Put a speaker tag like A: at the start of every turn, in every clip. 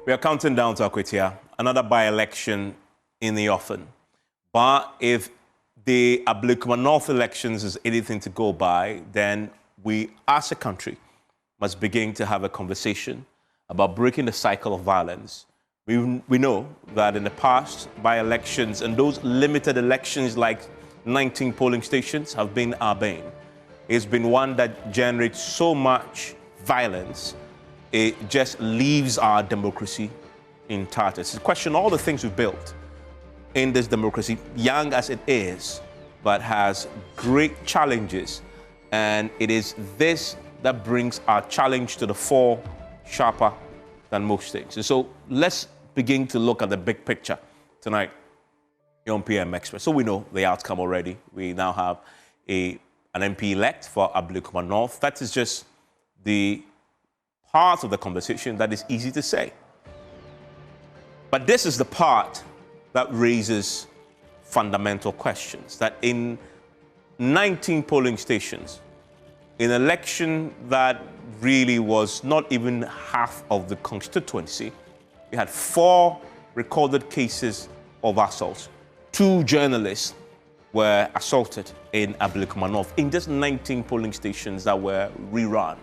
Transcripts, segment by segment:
A: We are counting down to Akwatia, another by-election in the offing. But if the Ablekuma North elections is anything to go by, then we, as a country, must begin to have a conversation about breaking the cycle of violence. We know that in the past, by-elections and those limited elections like 19 polling stations have been our bane. It's been one that generates so much violence, it just leaves our democracy in tatters. It's a question all the things we've built in this democracy, young as it is, but has great challenges. And it is this that brings our challenge to the fore sharper than most things. And so let's begin to look at the big picture tonight here on PM Express. So we know the outcome already. We now have an MP-elect for Ablekuma North. That is just the part of the conversation that is easy to say. But this is the part that raises fundamental questions, that in 19 polling stations, in an election that really was not even half of the constituency, we had 4 recorded cases of assault. 2 journalists were assaulted in Ablekuma North in just 19 polling stations that were rerun.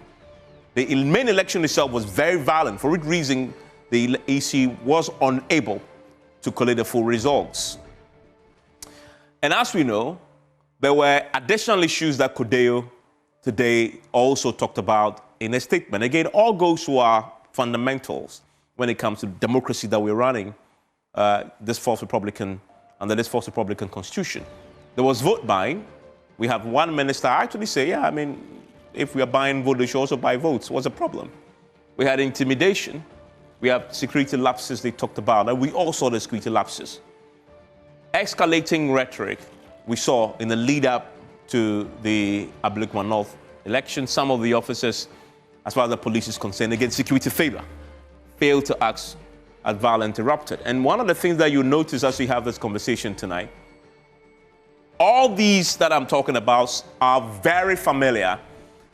A: The main election itself was very violent. For which reason, the EC was unable to collate the full results. And as we know, there were additional issues that Kodeo today also talked about in a statement. Again, all goes to our fundamentals when it comes to democracy that we're running, this fourth Republican, under this fourth Republican Constitution. There was vote buying. We have one minister actually say, yeah, I mean, if we are buying votes, they should also buy votes. What's the problem? We had intimidation. We have security lapses they talked about, and we all saw the security lapses. Escalating rhetoric we saw in the lead up to the Ablekuma North election. Some of the officers, as far as the police is concerned, against security failed to act as violence erupted. And one of the things that you notice as we have this conversation tonight, all these that I'm talking about are very familiar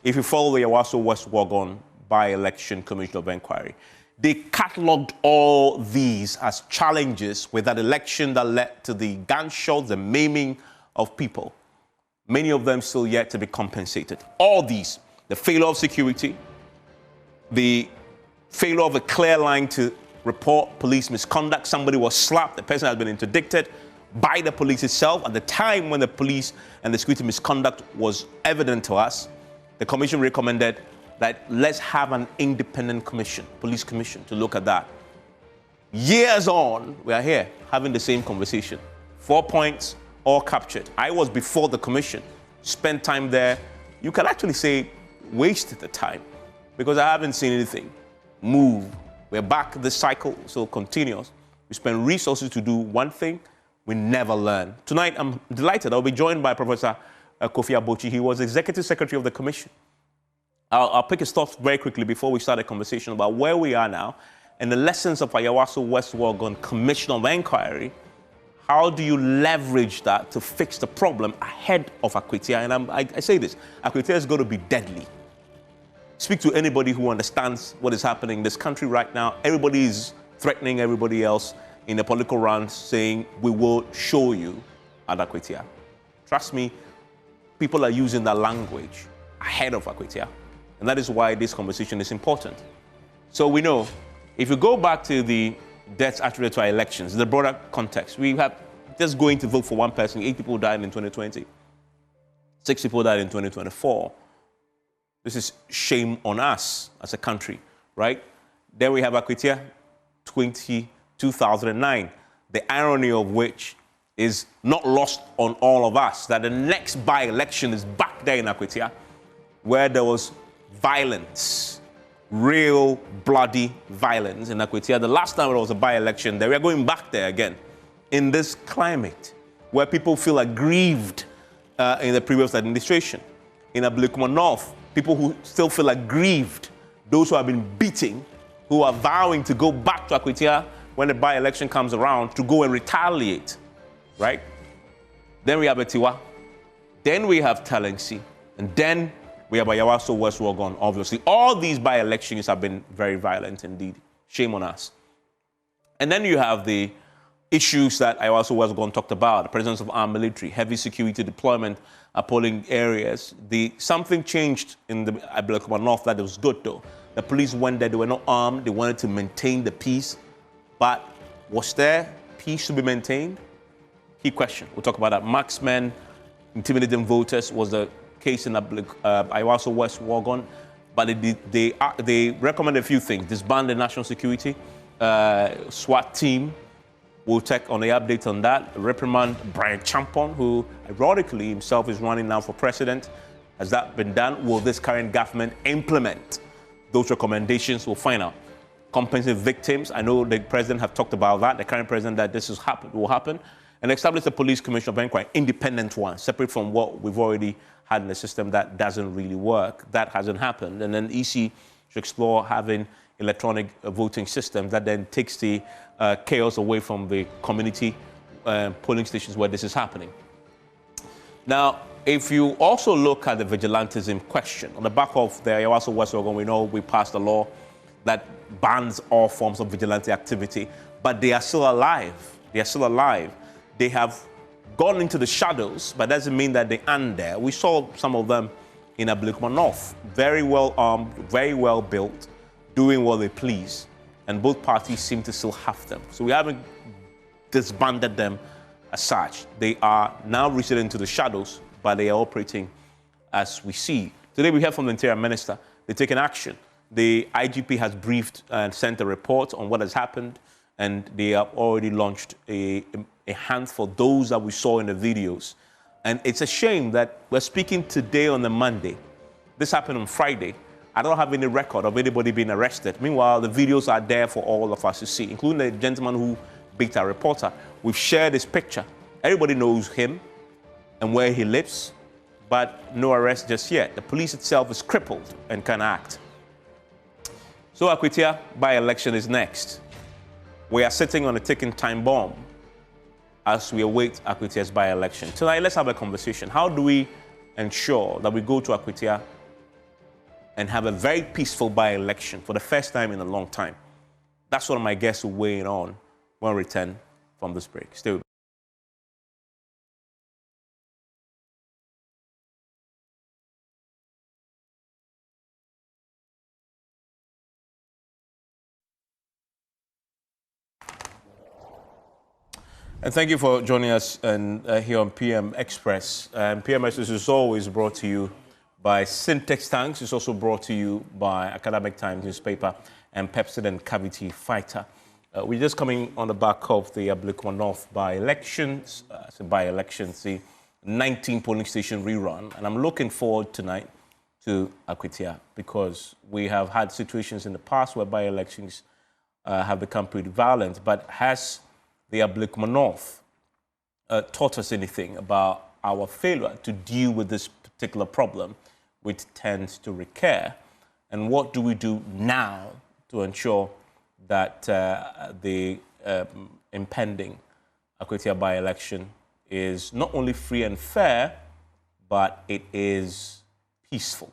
A: if you follow the Yawaso West Wagon by-election commission of inquiry. They catalogued all these as challenges with that election that led to the gunshots, the maiming of people. Many of them still yet to be compensated. All these, the failure of security, the failure of a clear line to report police misconduct. Somebody was slapped, the person has been interdicted by the police itself. At the time when the police and the security misconduct was evident to us, the commission recommended that let's have an independent commission, police commission, to look at that. Years on, we are here having the same conversation. 4 points, all captured. I was before the commission, spent time there. You can actually say wasted the time because I haven't seen anything move. We're back, this cycle still continues. We spend resources to do one thing, we never learn. Tonight, I'm delighted. I'll be joined by Professor Kofi Abochi. He was Executive Secretary of the Commission. I'll pick his thoughts very quickly before we start a conversation about where we are now and the lessons of Ayawaso West Wagon Commission of Inquiry. How do you leverage that to fix the problem ahead of Akwatia? And I say this, Akwatia is going to be deadly. Speak to anybody who understands what is happening in this country right now. Everybody is threatening everybody else in the political round, saying, we will show you at Akwatia. Trust me, people are using that language ahead of Akwatia. And that is why this conversation is important. So we know, if you go back to the deaths attributed to our elections, the broader context, we have just going to vote for one person, 8 people died in 2020. 6 people died in 2024. This is shame on us as a country, right? Then we have Akwatia 2009. The irony of which is not lost on all of us, that the next by-election is back there in Akwatia, where there was violence, real bloody violence in Akwatia. The last time there was a by-election there, we are going back there again in this climate where people feel aggrieved in the previous administration. In Ablekuma North, people who still feel aggrieved, those who have been beating, who are vowing to go back to Akwatia when the by-election comes around to go and retaliate, right? Then we have Etiwa, then we have Talengsi, and then We have Ayawaso West Wogon, obviously. All these by-elections have been very violent indeed. Shame on us. And then you have the issues that Ayawaso West Wogon talked about, the presence of armed military, heavy security deployment at polling areas. Something changed in the Ablekuma North that was good, though. The police went there, they were not armed, they wanted to maintain the peace. But was there peace to be maintained? Key question. We'll talk about that. Marksmen intimidating voters was the case in Ayawaso West Wogon, but they recommend a few things. Disband the national security SWAT team. We'll check on the update on that. Reprimand Brian Champon, who ironically himself is running now for president. Has that been done? Will this current government implement those recommendations? We'll find out. Compensate victims. I know the president have talked about that. The current president that this will happen. And establish a police commission of inquiry, independent one, separate from what we've already had in the system that doesn't really work. That hasn't happened. And then EC should explore having electronic voting systems that then takes the chaos away from the community polling stations where this is happening. Now, if you also look at the vigilantism question, on the back of the Ayawaso West Wogon, we know we passed a law that bans all forms of vigilante activity, but they are still alive. They are still alive. They have gone into the shadows, but doesn't mean that they aren't there. We saw some of them in Ablekuma North, very well armed, very well built, doing what they please, and both parties seem to still have them. So we haven't disbanded them as such. They are now receding into the shadows, but they are operating as we see. Today we heard from the Interior Minister. They're taking action. The IGP has briefed and sent a report on what has happened, and they have already launched a hand for those that we saw in the videos. And it's a shame that we're speaking today on the Monday. This happened on Friday. I don't have any record of anybody being arrested. Meanwhile, the videos are there for all of us to see, including the gentleman who beat our reporter. We've shared his picture. Everybody knows him and where he lives, but no arrest just yet. The police itself is crippled and can't act. So Akwatia by-election is next. We are sitting on a ticking time bomb as we await Akwatia's by-election. Tonight, let's have a conversation. How do we ensure that we go to Akwatia and have a very peaceful by-election for the first time in a long time? That's what my guests will weigh in on when we return from this break. Stay with me. And thank you for joining us here on PM Express. PM Express is always brought to you by Syntex Tanks. It's also brought to you by Academic Times newspaper and Pepsi and Cavity Fighter. We're just coming on the back of the Ablekuma North by-elections, the 19 polling station rerun. And I'm looking forward tonight to Akwatia because we have had situations in the past where by-elections have become pretty violent. But has the Ablekuma North taught us anything about our failure to deal with this particular problem, which tends to recur? And what do we do now to ensure that the impending Akwatia by-election is not only free and fair, but it is peaceful?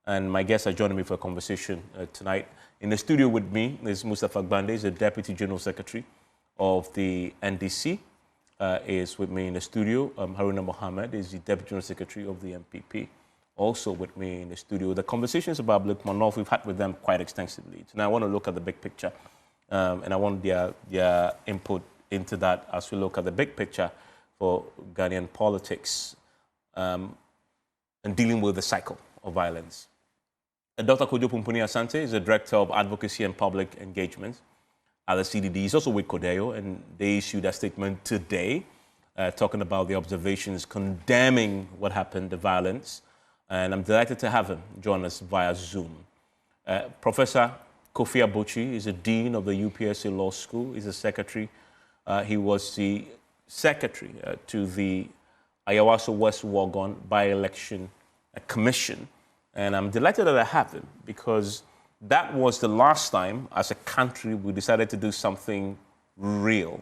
A: And my guests are joining me for a conversation tonight. In the studio with me is Mustafa Gbande, is the Deputy General Secretary of the NDC, is with me in the studio. Haruna Mohammed is the Deputy General Secretary of the MPP, also with me in the studio. The conversations about Ablekuma North we've had with them quite extensively. Tonight I want to look at the big picture, and I want their input into that as we look at the big picture for Ghanaian politics and dealing with the cycle of violence. Dr. Kojo Pumpuni Asante is the Director of Advocacy and Public Engagement at the CDD. He's also with Kodeo, and they issued a statement today talking about the observations, condemning what happened, the violence. And I'm delighted to have him join us via Zoom. Professor Kofi Abochi is a Dean of the UPSA Law School. He's a secretary. He was the secretary to the Ayawaso West Wogon by-election commission. And I'm delighted that I have him because that was the last time, as a country, we decided to do something real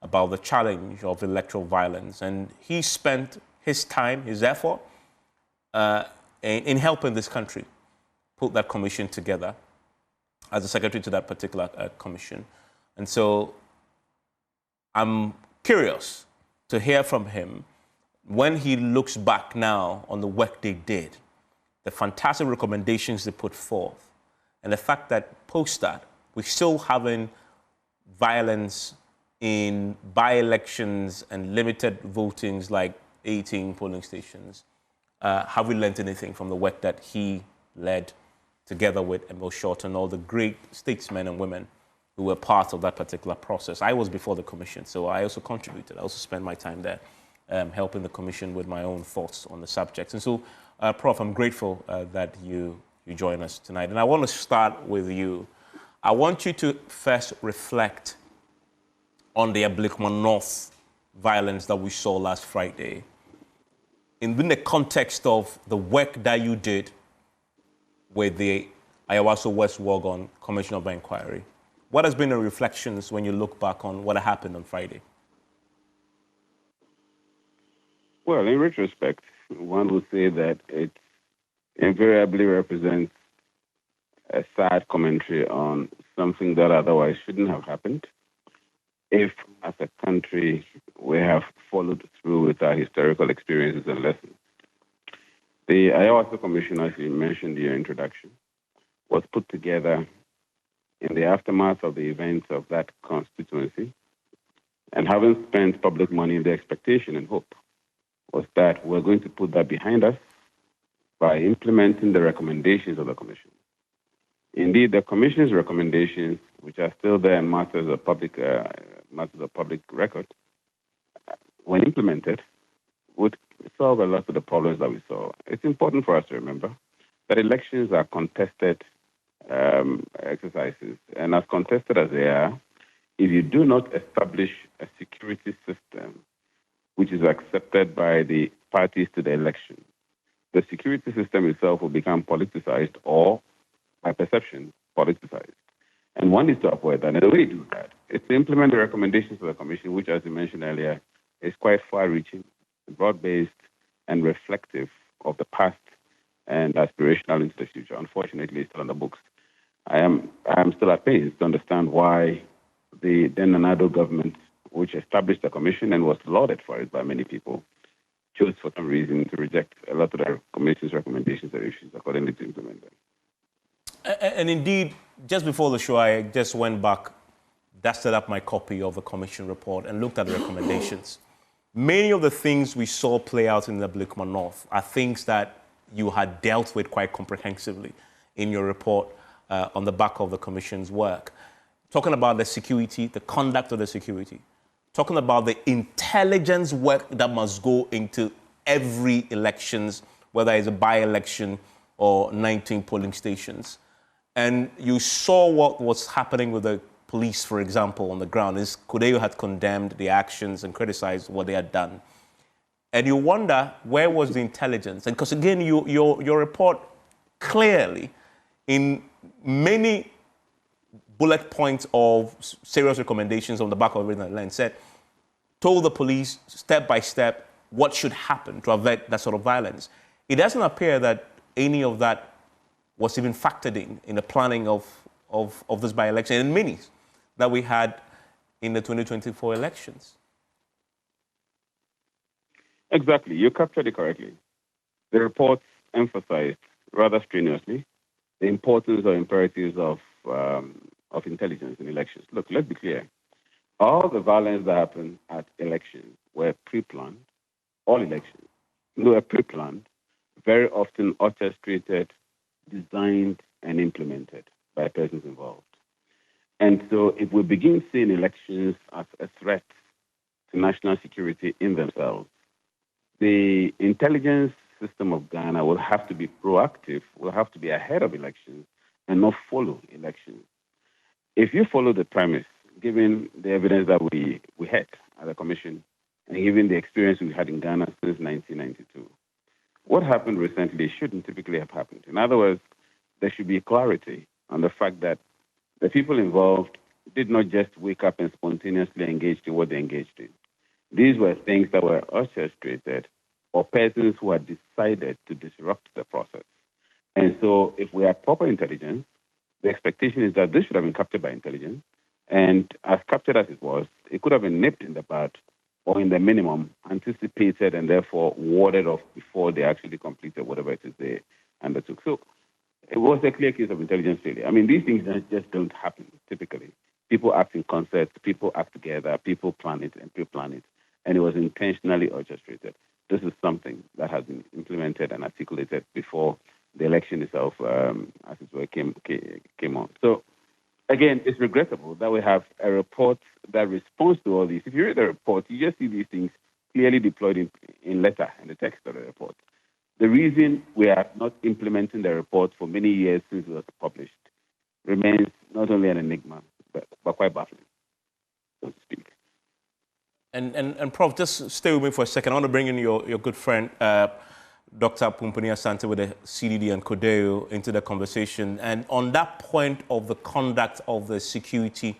A: about the challenge of electoral violence. And he spent his time, his effort, in helping this country put that commission together as a secretary to that particular commission. And so I'm curious to hear from him when he looks back now on the work they did, the fantastic recommendations they put forth, and the fact that post that, we're still having violence in by-elections and limited votings like 18 polling stations. Have we learned anything from the work that he led together with Emil Short and all the great statesmen and women who were part of that particular process? I was before the commission, so I also contributed. I also spent my time there helping the commission with my own thoughts on the subject. And so, Prof, I'm grateful that you join us tonight. And I want to start with you. I want you to first reflect on the Ablekuma North violence that we saw last Friday in the context of the work that you did with the Ayawaso West Wuogon Commission of Inquiry. What has been the reflections when you look back on what happened on Friday?
B: Well, in retrospect, one would say that it invariably represents a sad commentary on something that otherwise shouldn't have happened if, as a country, we have followed through with our historical experiences and lessons. The Ayawaso Commission, as you mentioned in your introduction, was put together in the aftermath of the events of that constituency, and having spent public money, the expectation and hope was that we're going to put that behind us by implementing the recommendations of the Commission. Indeed, the Commission's recommendations, which are still there in matters of public record, when implemented, would solve a lot of the problems that we saw. It's important for us to remember that elections are contested exercises, and as contested as they are, if you do not establish a security system which is accepted by the parties to the election, the security system itself will become politicized or, by perception, politicized. And one needs to avoid that. And the way you do that is to implement the recommendations of the Commission, which, as you mentioned earlier, is quite far-reaching, broad-based, and reflective of the past and aspirational into the future. Unfortunately, it's still on the books. I am still at pains to understand why the then Nanado government, which established the Commission and was lauded for it by many people, chose for some reason to reject a lot of the Commission's recommendations and issues accordingly to implement them.
A: And indeed, just before the show, I just went back, dusted up my copy of the Commission report and looked at the recommendations. Many of the things we saw play out in the Ablekuma North are things that you had dealt with quite comprehensively in your report on the back of the Commission's work. Talking about the security, the conduct of the security, talking about the intelligence work that must go into every elections, whether it's a by-election or 19 polling stations. And you saw what was happening with the police, for example, on the ground. Kudeo had condemned the actions and criticized what they had done. And you wonder, where was the intelligence? And because again, your report clearly, in many bullet points of serious recommendations on the back of everything that Len said, told the police step by step what should happen to avert that sort of violence. It doesn't appear that any of that was even factored in the planning of this by-election and many that we had in the 2024 elections.
B: Exactly. You captured it correctly. The report emphasized rather strenuously the importance or imperatives of intelligence in elections. Look, let's be clear. All the violence that happened at elections were pre-planned. All elections were pre-planned, very often orchestrated, designed, and implemented by persons involved. And so if we begin seeing elections as a threat to national security in themselves, the intelligence system of Ghana will have to be proactive, will have to be ahead of elections and not follow elections. If you follow the premise, given the evidence that we had at the Commission, and given the experience we had in Ghana since 1992, what happened recently shouldn't typically have happened. In other words, there should be clarity on the fact that the people involved did not just wake up and spontaneously engage in what they engaged in. These were things that were orchestrated, or persons who had decided to disrupt the process. And so, if we had proper intelligence, the expectation is that this should have been captured by intelligence. And as captured as it was, it could have been nipped in the bud or, in the minimum, anticipated and therefore warded off before they actually completed whatever it is they undertook. So it was a clear case of intelligence failure. I mean, these things just don't happen typically. People act in concert, people act together, people plan it and pre-plan it, and it was intentionally orchestrated. This is something that has been implemented and articulated before the election itself, as it were, came on. So again, it's regrettable that we have a report that responds to all these. If you read the report, you just see these things clearly deployed in letter in the text of the report. The reason we are not implementing the report for many years since it was published remains not only an enigma, but quite baffling, so to speak.
A: And Prof, just stay with me for a second. I want to bring in your good friend, Dr. Pumpuni Asante with the CDD and Codeo into the conversation. And on that point of the conduct of the security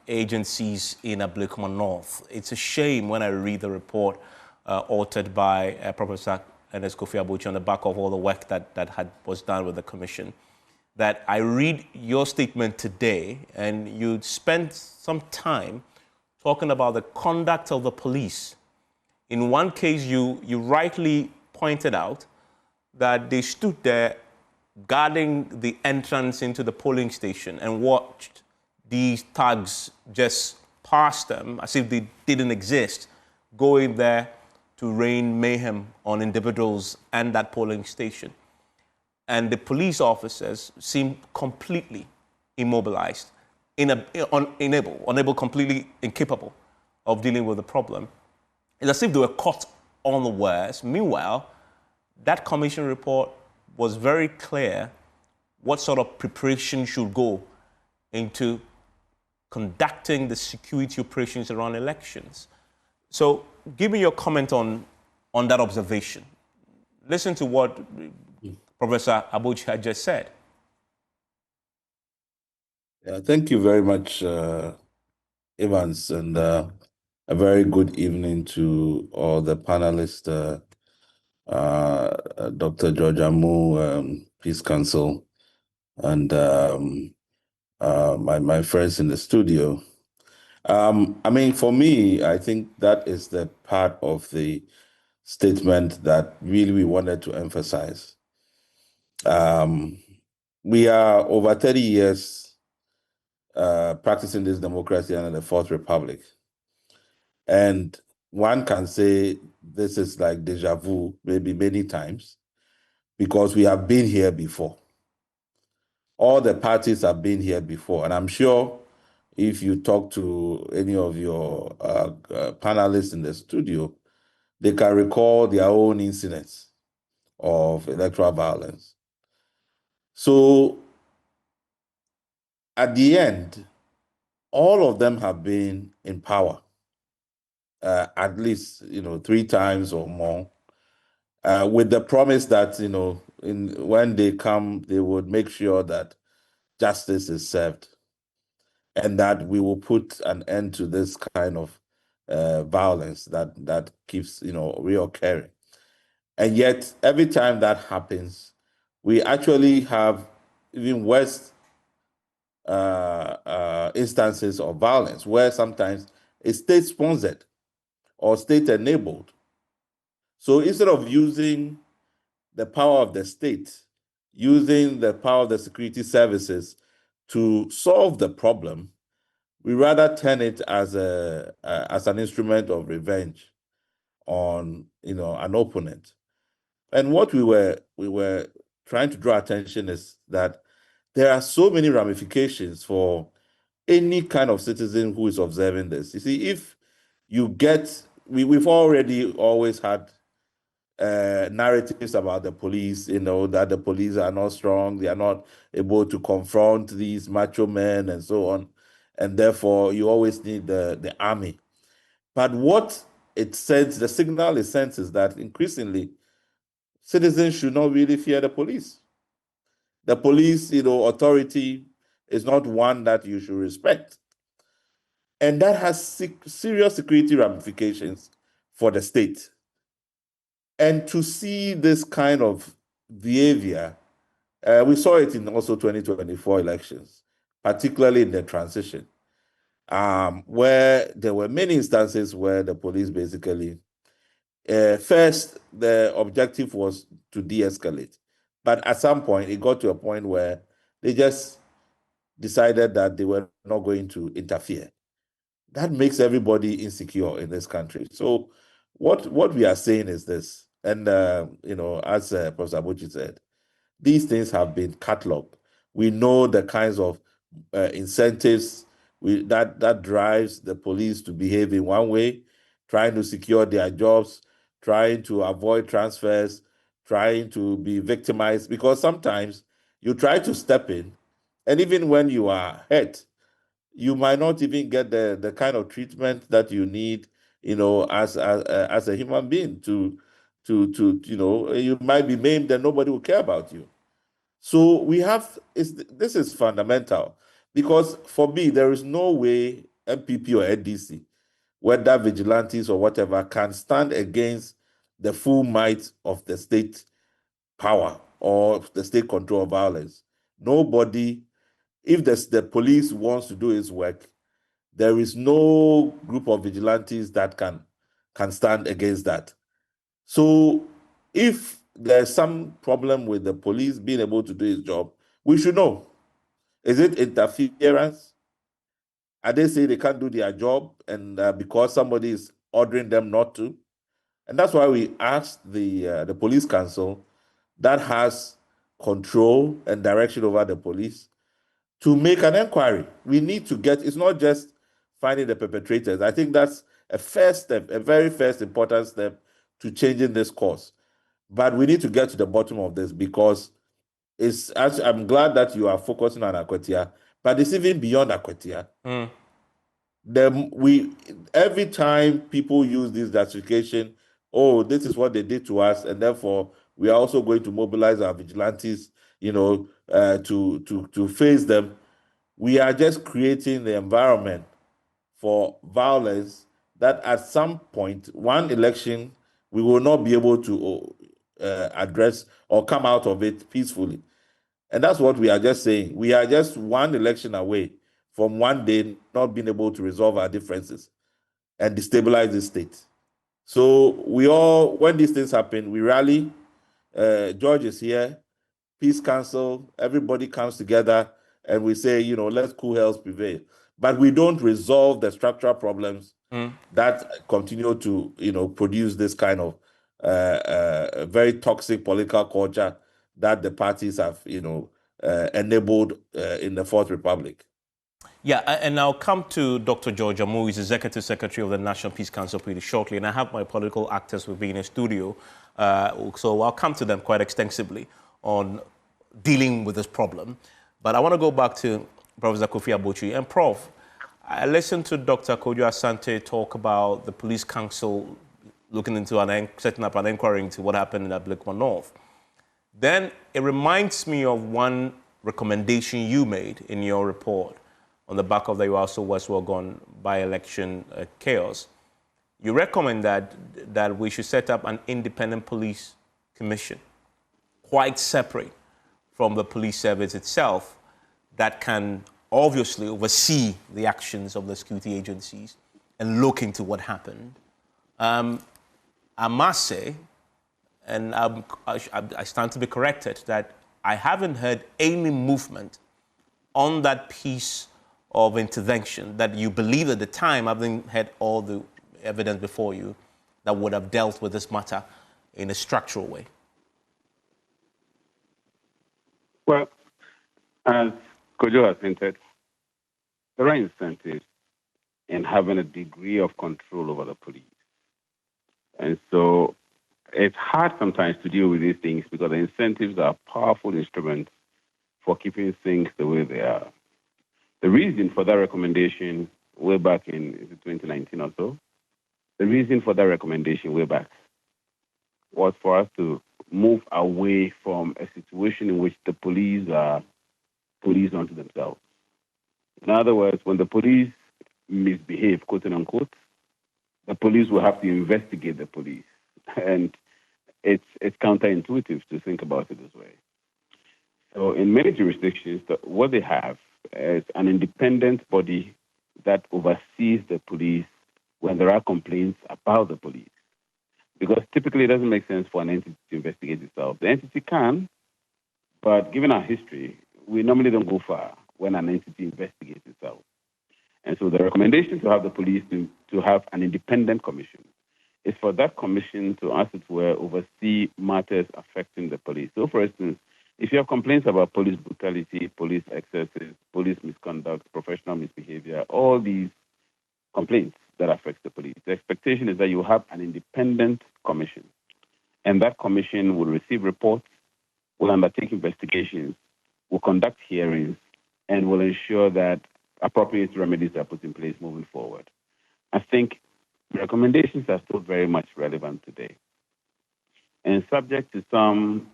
A: agencies in Ablekuma North, it's a shame when I read the report authored by Professor Ernest Kofi Abuchi on the back of all the work that was done with the commission, that I read your statement today and you spent some time talking about the conduct of the police. In one case, you rightly pointed out that they stood there guarding the entrance into the polling station and watched these thugs just pass them as if they didn't exist, going there to rain mayhem on individuals and that polling station. And the police officers seemed completely immobilized, unable, completely incapable of dealing with the problem. It's as if they were caught unawares. Meanwhile, that commission report was very clear what sort of preparation should go into conducting the security operations around elections. So give me your comment on that observation. Listen to what Professor Abuchi had just said.
C: Yeah, thank you very much, Evans, and a very good evening to all the panelists, Dr. George Amu, Peace Council, and my friends in the studio. I mean, for me, I think that is the part of the statement that really we wanted to emphasize. We are over 30 years practicing this democracy under the Fourth Republic. And one can say this is like deja vu, maybe many times, because we have been here before. All the parties have been here before. And I'm sure if you talk to any of your panelists in the studio, they can recall their own incidents of electoral violence. So at the end, all of them have been in power, at least 3 times or more, with the promise that when they come, they would make sure that justice is served, and that we will put an end to this kind of violence that keeps reoccurring. And yet, every time that happens, we actually have even worse instances of violence, where sometimes it's state-sponsored or state-enabled. So instead of using the power of the state, using the power of the security services to solve the problem, we rather turn it as an instrument of revenge on an opponent. And what we were trying to draw attention is that there are so many ramifications for any kind of citizen who is observing this. You see, if you get, we've already always had narratives about the police, that the police are not strong, they are not able to confront these macho men and so on. And therefore, you always need the army. But what it sends, the signal it sends is that increasingly, citizens should not really fear the police. The police, authority is not one that you should respect. And that has serious security ramifications for the state. And to see this kind of behavior, we saw it in also 2024 elections, particularly in the transition, where there were many instances where the police basically, first, the objective was to de-escalate. But at some point, it got to a point where they just decided that they were not going to interfere. That makes everybody insecure in this country. So what we are saying is this, and as Professor Abuchi said, these things have been cataloged. We know the kinds of incentives that drives the police to behave in one way, trying to secure their jobs, trying to avoid transfers, trying to be victimized, because sometimes you try to step in, and even when you are hurt, you might not even get the kind of treatment that you need, as a human being to you might be maimed and nobody will care about you. So this is fundamental, because for me, there is no way MPP or NDC, whether vigilantes or whatever, can stand against the full might of the state power or the state control of violence. Nobody, if the police wants to do its work, there is no group of vigilantes that can stand against that. So if there's some problem with the police being able to do its job, we should know. Is it interference? Are they saying they can't do their job and because somebody is ordering them not to? And that's why we asked the police council that has control and direction over the police to make an inquiry. We need to it's not just finding the perpetrators. I think that's a first step, a very first important step to changing this course. But we need to get to the bottom of this, because I'm glad that you are focusing on Akwatia, but it's even beyond Akwatia. Every time people use this justification, oh, this is what they did to us, and therefore we are also going to mobilize our vigilantes, to face them. We are just creating the environment for violence that at some point, one election, we will not be able to address or come out of it peacefully. And that's what we are just saying. We are just one election away from one day not being able to resolve our differences and destabilize the state. So when these things happen, we rally. George is here, Peace Council, everybody comes together, and we say, let's cool heads prevail. But we don't resolve the structural problems that continue to, produce this kind of very toxic political culture that the parties have, enabled in the Fourth Republic.
A: Yeah, and I'll come to Dr. George Amu, who is Executive Secretary of the National Peace Council, pretty shortly. And I have my political actors with me in the studio. So I'll come to them quite extensively on dealing with this problem. But I want to go back to Professor Kofi Abuchi. And Prof, I listened to Dr. Kojo Asante talk about the police council looking into setting up an inquiry into what happened in Ablekuma North. Then it reminds me of one recommendation you made in your report on the back of the Iwaso West Wuogon by-election chaos. You recommend that we should set up an independent police commission, quite separate from the police service itself, that can obviously oversee the actions of the security agencies and look into what happened. I must say, and I stand to be corrected, that I haven't heard any movement on that piece of intervention that you believe at the time, having had all the evidence before you, that would have dealt with this matter in a structural way.
B: Well, as Kojo has hinted, there are incentives in having a degree of control over the police. And so it's hard sometimes to deal with these things because the incentives are powerful instruments for keeping things the way they are. The reason for that recommendation way back in 2019 or so, the reason for that recommendation way back was for us to move away from a situation in which the police are police unto themselves. In other words, when the police misbehave, quote unquote, the police will have to investigate the police. And it's counterintuitive to think about it this way. So in many jurisdictions, what they have is an independent body that oversees the police when there are complaints about the police. Because typically it doesn't make sense for an entity to investigate itself. The entity can, but given our history, we normally don't go far when an entity investigates itself. And so the recommendation to have the police to have an independent commission is for that commission to, as it were, oversee matters affecting the police. So, for instance, if you have complaints about police brutality, police excesses, police misconduct, professional misbehavior, all these complaints that affect the police, the expectation is that you have an independent commission. And that commission will receive reports, will undertake investigations, will conduct hearings, and will ensure that appropriate remedies are put in place moving forward. I think recommendations are still very much relevant today, and subject to some,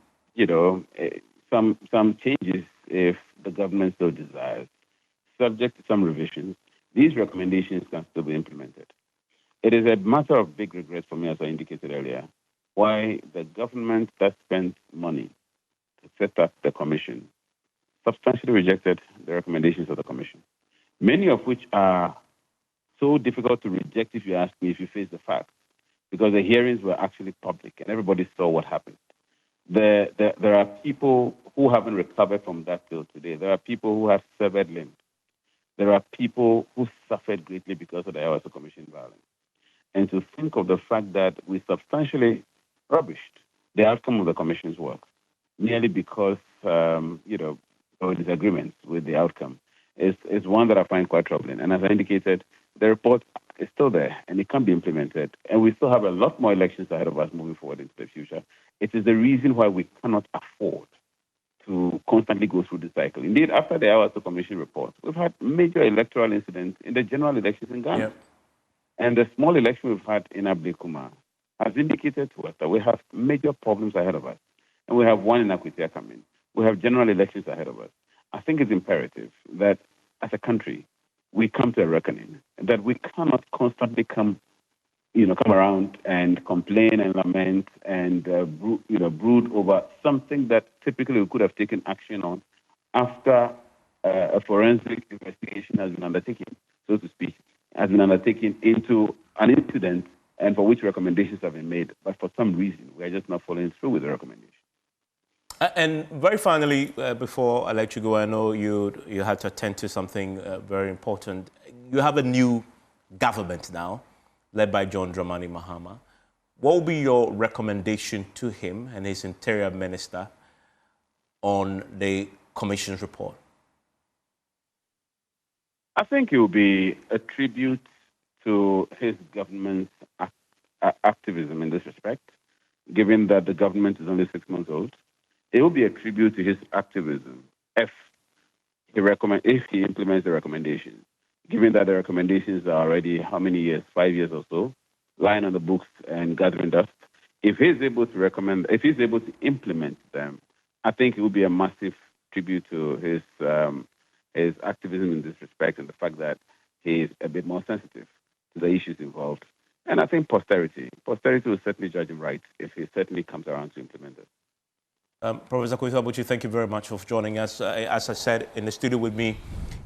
B: some changes if the government so desires. Subject to some revisions, these recommendations can still be implemented. It is a matter of big regret for me, as I indicated earlier, why the government that spent money to set up the commission substantially rejected the recommendations of the commission, many of which are so difficult to reject, if you ask me, if you face the facts, because the hearings were actually public and everybody saw what happened. There are people who haven't recovered from that till today. There are people who have severed limbs. There are people who suffered greatly because of the Ayahuasca Commission violence. And to think of the fact that we substantially rubbished the outcome of the commission's work merely because, there were disagreements with the outcome is one that I find quite troubling. And as I indicated, the report is still there and it can be implemented. And we still have a lot more elections ahead of us moving forward into the future. It is the reason why we cannot afford to constantly go through the cycle. Indeed, after the Ayahuasca Commission report, we've had major electoral incidents in the general elections in Ghana. Yep. And the small election we've had in Ablekuma has indicated to us that we have major problems ahead of us. And we have one in Akwatia coming. We have general elections ahead of us. I think it's imperative that as a country, we come to a reckoning that we cannot constantly come around and complain and lament and brood over something that typically we could have taken action on after a forensic investigation has been undertaken, so to speak, has been undertaken into an incident and for which recommendations have been made. But for some reason, we are just not following through with the recommendation.
A: And very finally, before I let you go, I know you had to attend to something very important. You have a new government now, led by John Dramani Mahama. What will be your recommendation to him and his interior minister on the commission's report?
B: I think it will be a tribute to his government's activism in this respect, given that the government is only 6 months old. It will be a tribute to his activism if he implements the recommendations, given that the recommendations are already how many years, 5 years or so, lying on the books and gathering dust. If he's able to implement them, I think it will be a massive tribute to his activism in this respect and the fact that he is a bit more sensitive to the issues involved. And I think posterity will certainly judge him right if he certainly comes around to implement it.
A: Professor Koiso Abuchi, thank you very much for joining us. As I said, in the studio with me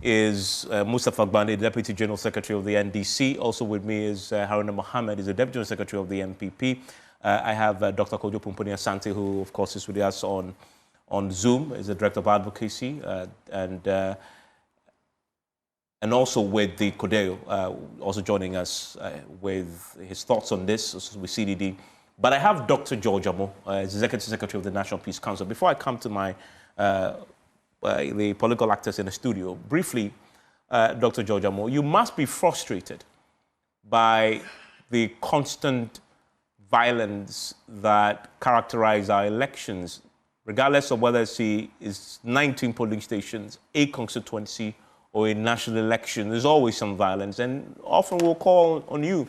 A: is Mustafa Gbande, Deputy General Secretary of the NDC. Also with me is Haruna Mohammed, is the Deputy General Secretary of the MPP. I have Dr. Kojo Pumpuni Asante, who, of course, is with us on Zoom, is the Director of Advocacy, and also with the Kodeo, also joining us with his thoughts on this, with CDD. But I have Dr. George Amo, Executive Secretary of the National Peace Council. Before I come to the political actors in the studio, briefly, Dr. George Amo, you must be frustrated by the constant violence that characterize our elections, regardless of whether it's 19 polling stations, a constituency, or a national election. There's always some violence, and often we'll call on you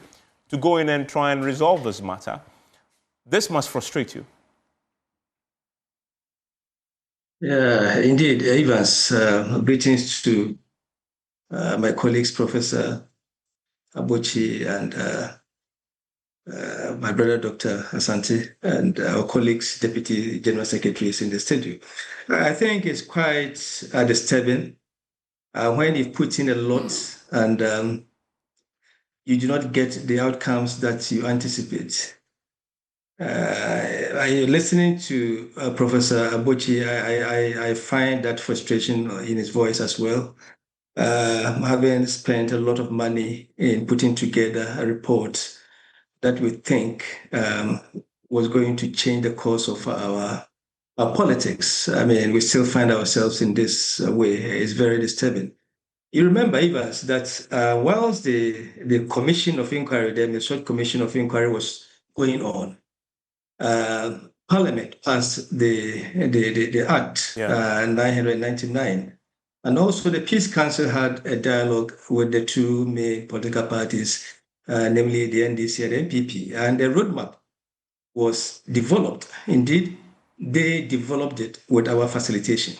A: to go in and try and resolve this matter. This must frustrate you.
D: Yeah, indeed, Evans. Greetings to my colleagues, Professor Abuchi and my brother, Dr. Asante, and our colleagues, Deputy General Secretaries in the studio. I think it's quite disturbing when you put in a lot and you do not get the outcomes that you anticipate. Listening to Professor Abochi, I find that frustration in his voice as well. Having spent a lot of money in putting together a report that we think was going to change the course of our politics. I mean, we still find ourselves in this way. It's very disturbing. You remember, Evans, that whilst the commission of inquiry, the short commission of inquiry was going on, Parliament passed the Act 999. And also the Peace Council had a dialogue with the two main political parties, namely the NDC and NPP. And the roadmap was developed. Indeed, they developed it with our facilitation.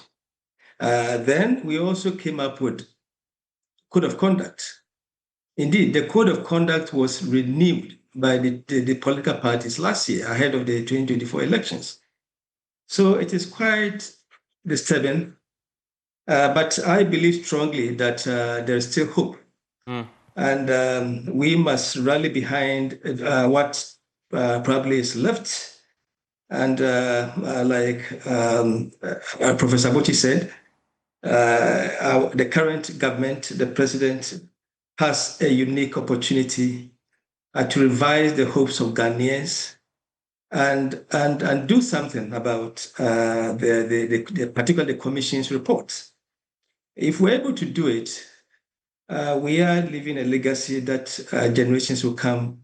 D: Then we also came up with code of conduct. Indeed, the code of conduct was renewed by the political parties last year ahead of the 2024 elections. So it is quite disturbing, but I believe strongly that there is still hope. And we must rally behind what probably is left. And like Professor Boti said, the current government, the president, has a unique opportunity to revise the hopes of Ghanaians and do something about particularly the Commission's reports. If we're able to do it, we are leaving a legacy that generations will come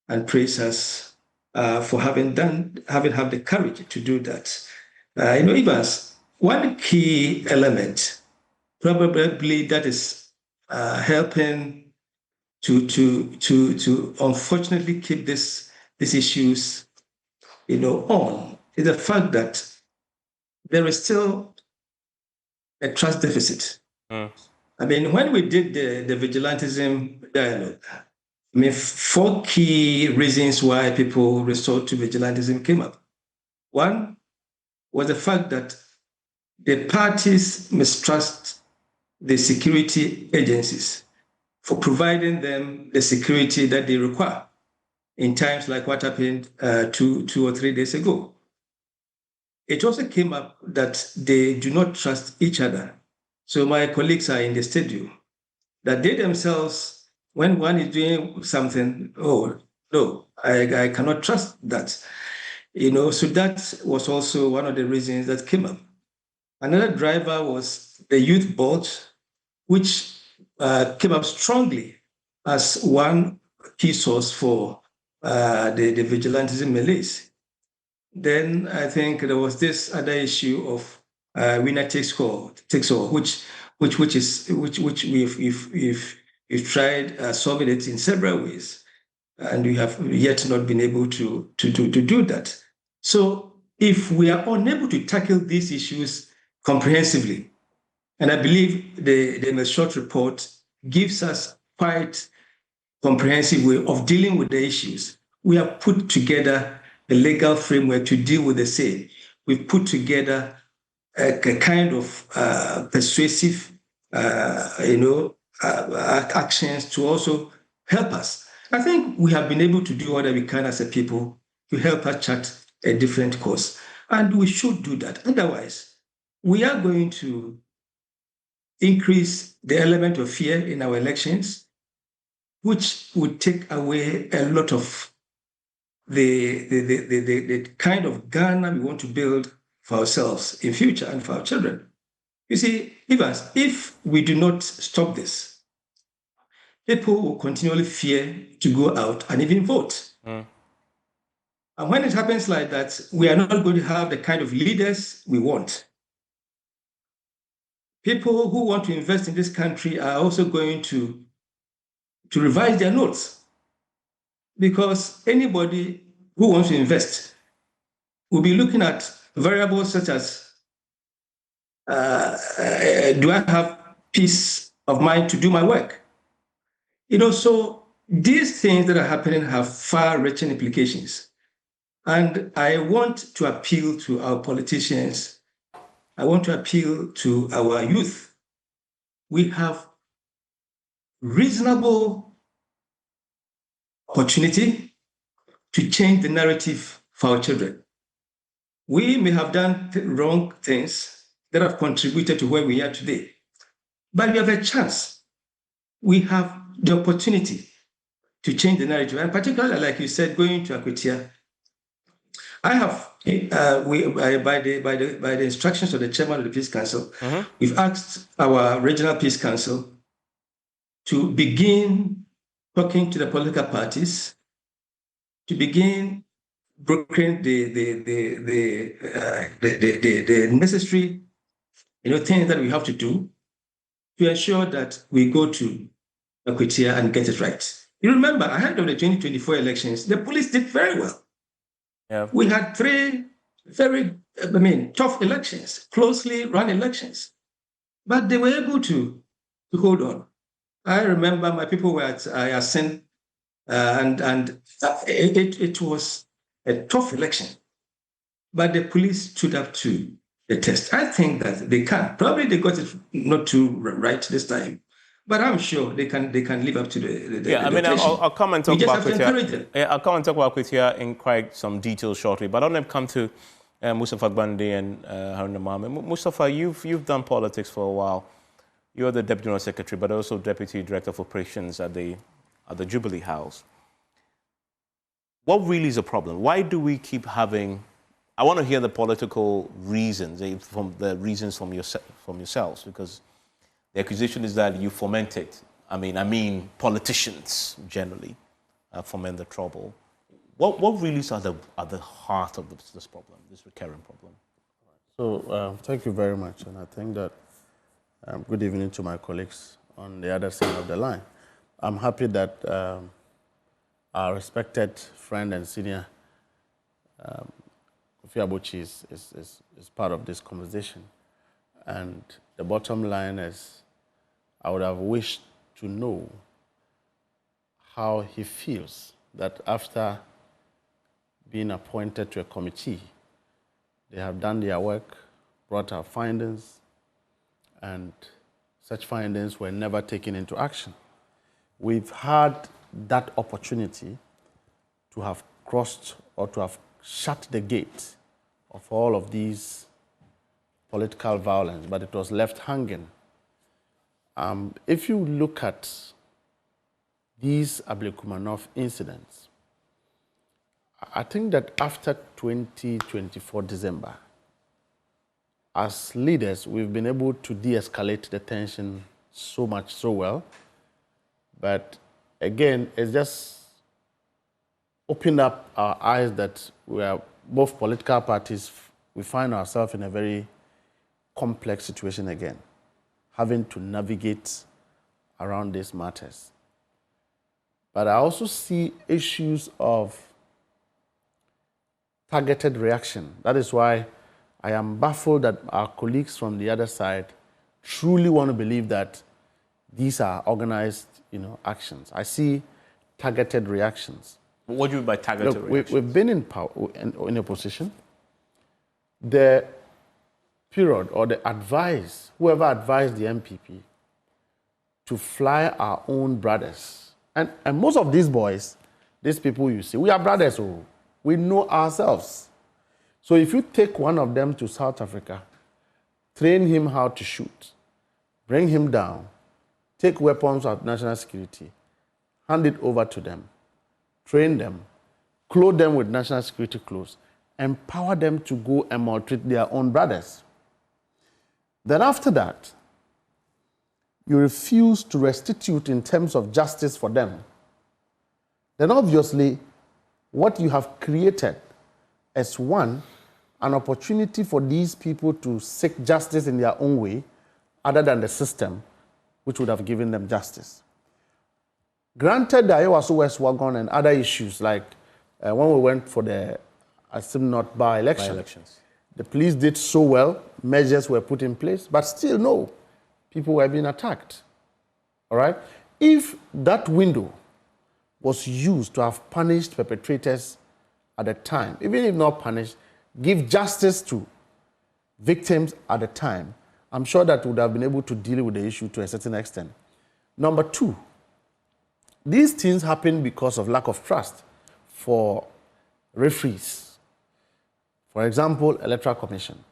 D: and praise us for having had the courage to do that. Evans, one key element probably that is helping to unfortunately keep these issues on is the fact that there is still a trust deficit. I mean, when we did the vigilantism dialogue, I mean, 4 key reasons why people resort to vigilantism came up. One was the fact that the parties mistrust the security agencies for providing them the security that they require in times like what happened 2 or 3 days ago. It also came up that they do not trust each other. So my colleagues are in the studio, that they themselves, when one is doing something, oh, no, I cannot trust that. So that was also one of the reasons that came up. Another driver was the youth board, which came up strongly as one key source for the vigilantism malaise. Then I think there was this other issue of winner takes all, which we've tried solving it in several ways, and we have yet not been able to do that. So if we are unable to tackle these issues comprehensively, and I believe the short report gives us quite comprehensive way of dealing with the issues. We have put together a legal framework to deal with the same. We've put together a kind of persuasive, actions to also help us. I think we have been able to do what we can as a people to help us chart a different course. And we should do that. Otherwise, we are going to increase the element of fear in our elections, which would take away a lot of the kind of Ghana we want to build for ourselves in future and for our children. You see, Evans, if we do not stop this, people will continually fear to go out and even vote. And when it happens like that, we are not going to have the kind of leaders we want. People who want to invest in this country are also going to revise their notes, because anybody who wants to invest will be looking at variables such as, do I have peace of mind to do my work? So these things that are happening have far-reaching implications. And I want to appeal to our politicians. I want to appeal to our youth. We have reasonable opportunity to change the narrative for our children. We may have done wrong things that have contributed to where we are today, but we have a chance. We have the opportunity to change the narrative, and particularly, like you said, going to Akwatia. I have, by the instructions of the chairman of the Peace Council, we've asked our regional Peace Council to begin talking to the political parties, to begin brokering the necessary, things that we have to do to ensure that we go to Akwatia and get it right. You remember, ahead of the 2024 elections, the police did very well. Yeah. We had 3 very, tough elections, closely run elections, but they were able to hold on. I remember my people were at Asen, and it was a tough election, but the police stood up to the test. I think that they can. Probably they got it not too right this time, but I'm sure they can live up to the
A: I'll come and talk about Akwatia. I'll come and talk about Akwatia in quite some detail shortly, but I want to come to Mustafa Gbande and Haruna Mohammed. Mustafa, you've done politics for a while. You're the Deputy General Secretary, but also Deputy Director of Operations at the Jubilee House. What really is a problem? Why do we keep having... I want to hear the political reasons, from yourselves, because the accusation is that you foment it. I mean, politicians generally foment the trouble. What really is at the heart of this problem, this recurring problem?
E: So thank you very much, and I think that good evening to my colleagues on the other side of the line. I'm happy that our respected friend and senior Kofi Abuchi is part of this conversation. And the bottom line is, I would have wished to know how he feels that after being appointed to a committee, they have done their work, brought out findings, and such findings were never taken into action. We've had that opportunity to have crossed or to have shut the gate of all of these political violence, but it was left hanging. If you look at these Ablekumanov incidents, I think that after 2024 December, as leaders, we've been able to de-escalate the tension so much, so well. But again, it's just opened up our eyes that we are both political parties, we find ourselves in a very complex situation again, having to navigate around these matters. But I also see issues of targeted reaction. That is why I am baffled that our colleagues from the other side truly want to believe that these are organized, actions. I see targeted reactions.
A: What do you mean by targeted reactions?
E: We've been in power, in opposition. The period or the advice, whoever advised the MPP to fly our own brothers, and most of these boys, these people you see, we are brothers, we know ourselves. So if you take one of them to South Africa, train him how to shoot, bring him down, take weapons of national security, hand it over to them, train them, clothe them with national security clothes, empower them to go and maltreat their own brothers. Then after that, you refuse to restitute in terms of justice for them. Then obviously, what you have created is, one, an opportunity for these people to seek justice in their own way, other than the system, which would have given them justice. Granted, the Iowa West Wagon and other issues, like when we went for the Asim North by-elections, the police did so well, measures were put in place, but still no, people were being attacked. All right? If that window was used to have punished perpetrators at the time, even if not punished, give justice to victims at the time, I'm sure that would have been able to deal with the issue to a certain extent. Number two, these things happen because of lack of trust for referees. For example, Electoral Commission.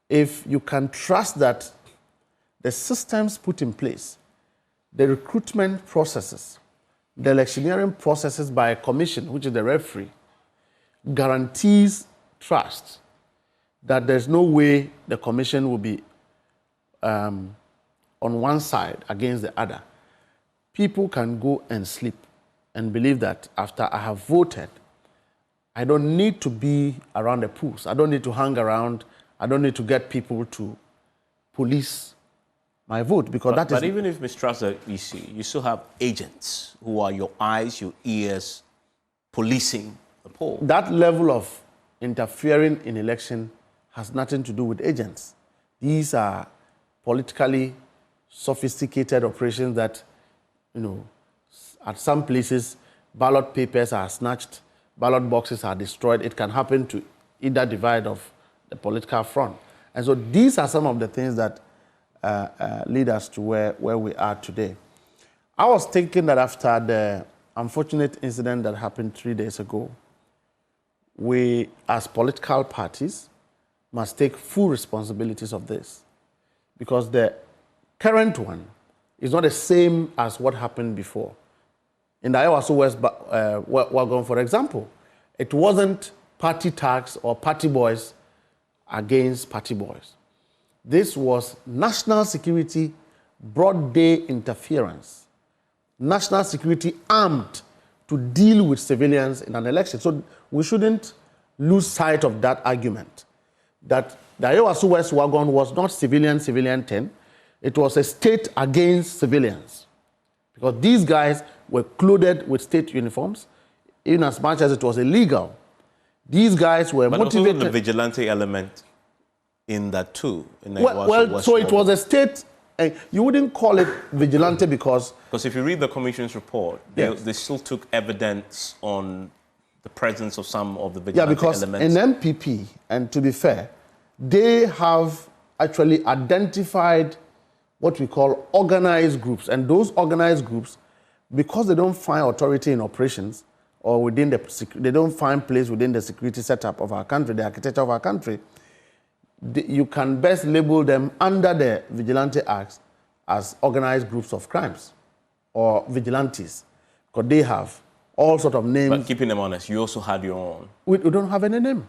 E: If you can trust that the systems put in place, the recruitment processes, the electioneering processes by a commission, which is the referee, guarantees trust that there's no way the commission will be on one side against the other, people can go and sleep and believe that after I have voted, I don't need to be around the pools. I don't need to hang around. I don't need to get people to police my vote, because
A: But even if mistrust the EC, you still have agents who are your eyes, your ears, policing the poll.
E: That level of interfering in election has nothing to do with agents. These are politically sophisticated operations that, at some places, ballot papers are snatched, ballot boxes are destroyed. It can happen to either divide of the political front. And so these are some of the things that lead us to where we are today. I was thinking that after the unfortunate incident that happened 3 days ago, we, as political parties, must take full responsibilities of this, because the current one is not the same as what happened before. In the Ayawaso West Wagon, for example, it wasn't party tags or party boys against party boys. This was national security, broad day interference, national security armed to deal with civilians in an election. So we shouldn't lose sight of that argument, that the Ayawaso West Wagon was not civilian 10, it was a state against civilians. Because these guys were clothed with state uniforms, in as much as it was illegal. These guys were motivated.
A: But also the vigilante element in that too.
E: So it was a state. You wouldn't call it vigilante because
A: if you read the commission's report,
E: yes,
A: they still took evidence on the presence of some of the vigilante elements.
E: In MPP, and to be fair, they have actually identified what we call organized groups, and those organized groups, because they don't find authority in operations or within they don't find place within the security setup of our country, the architecture of our country, you can best label them under the Vigilante Acts as organized groups of crimes or vigilantes, because they have all sorts of names.
A: But keeping them honest, you also had your own.
E: We don't have any name.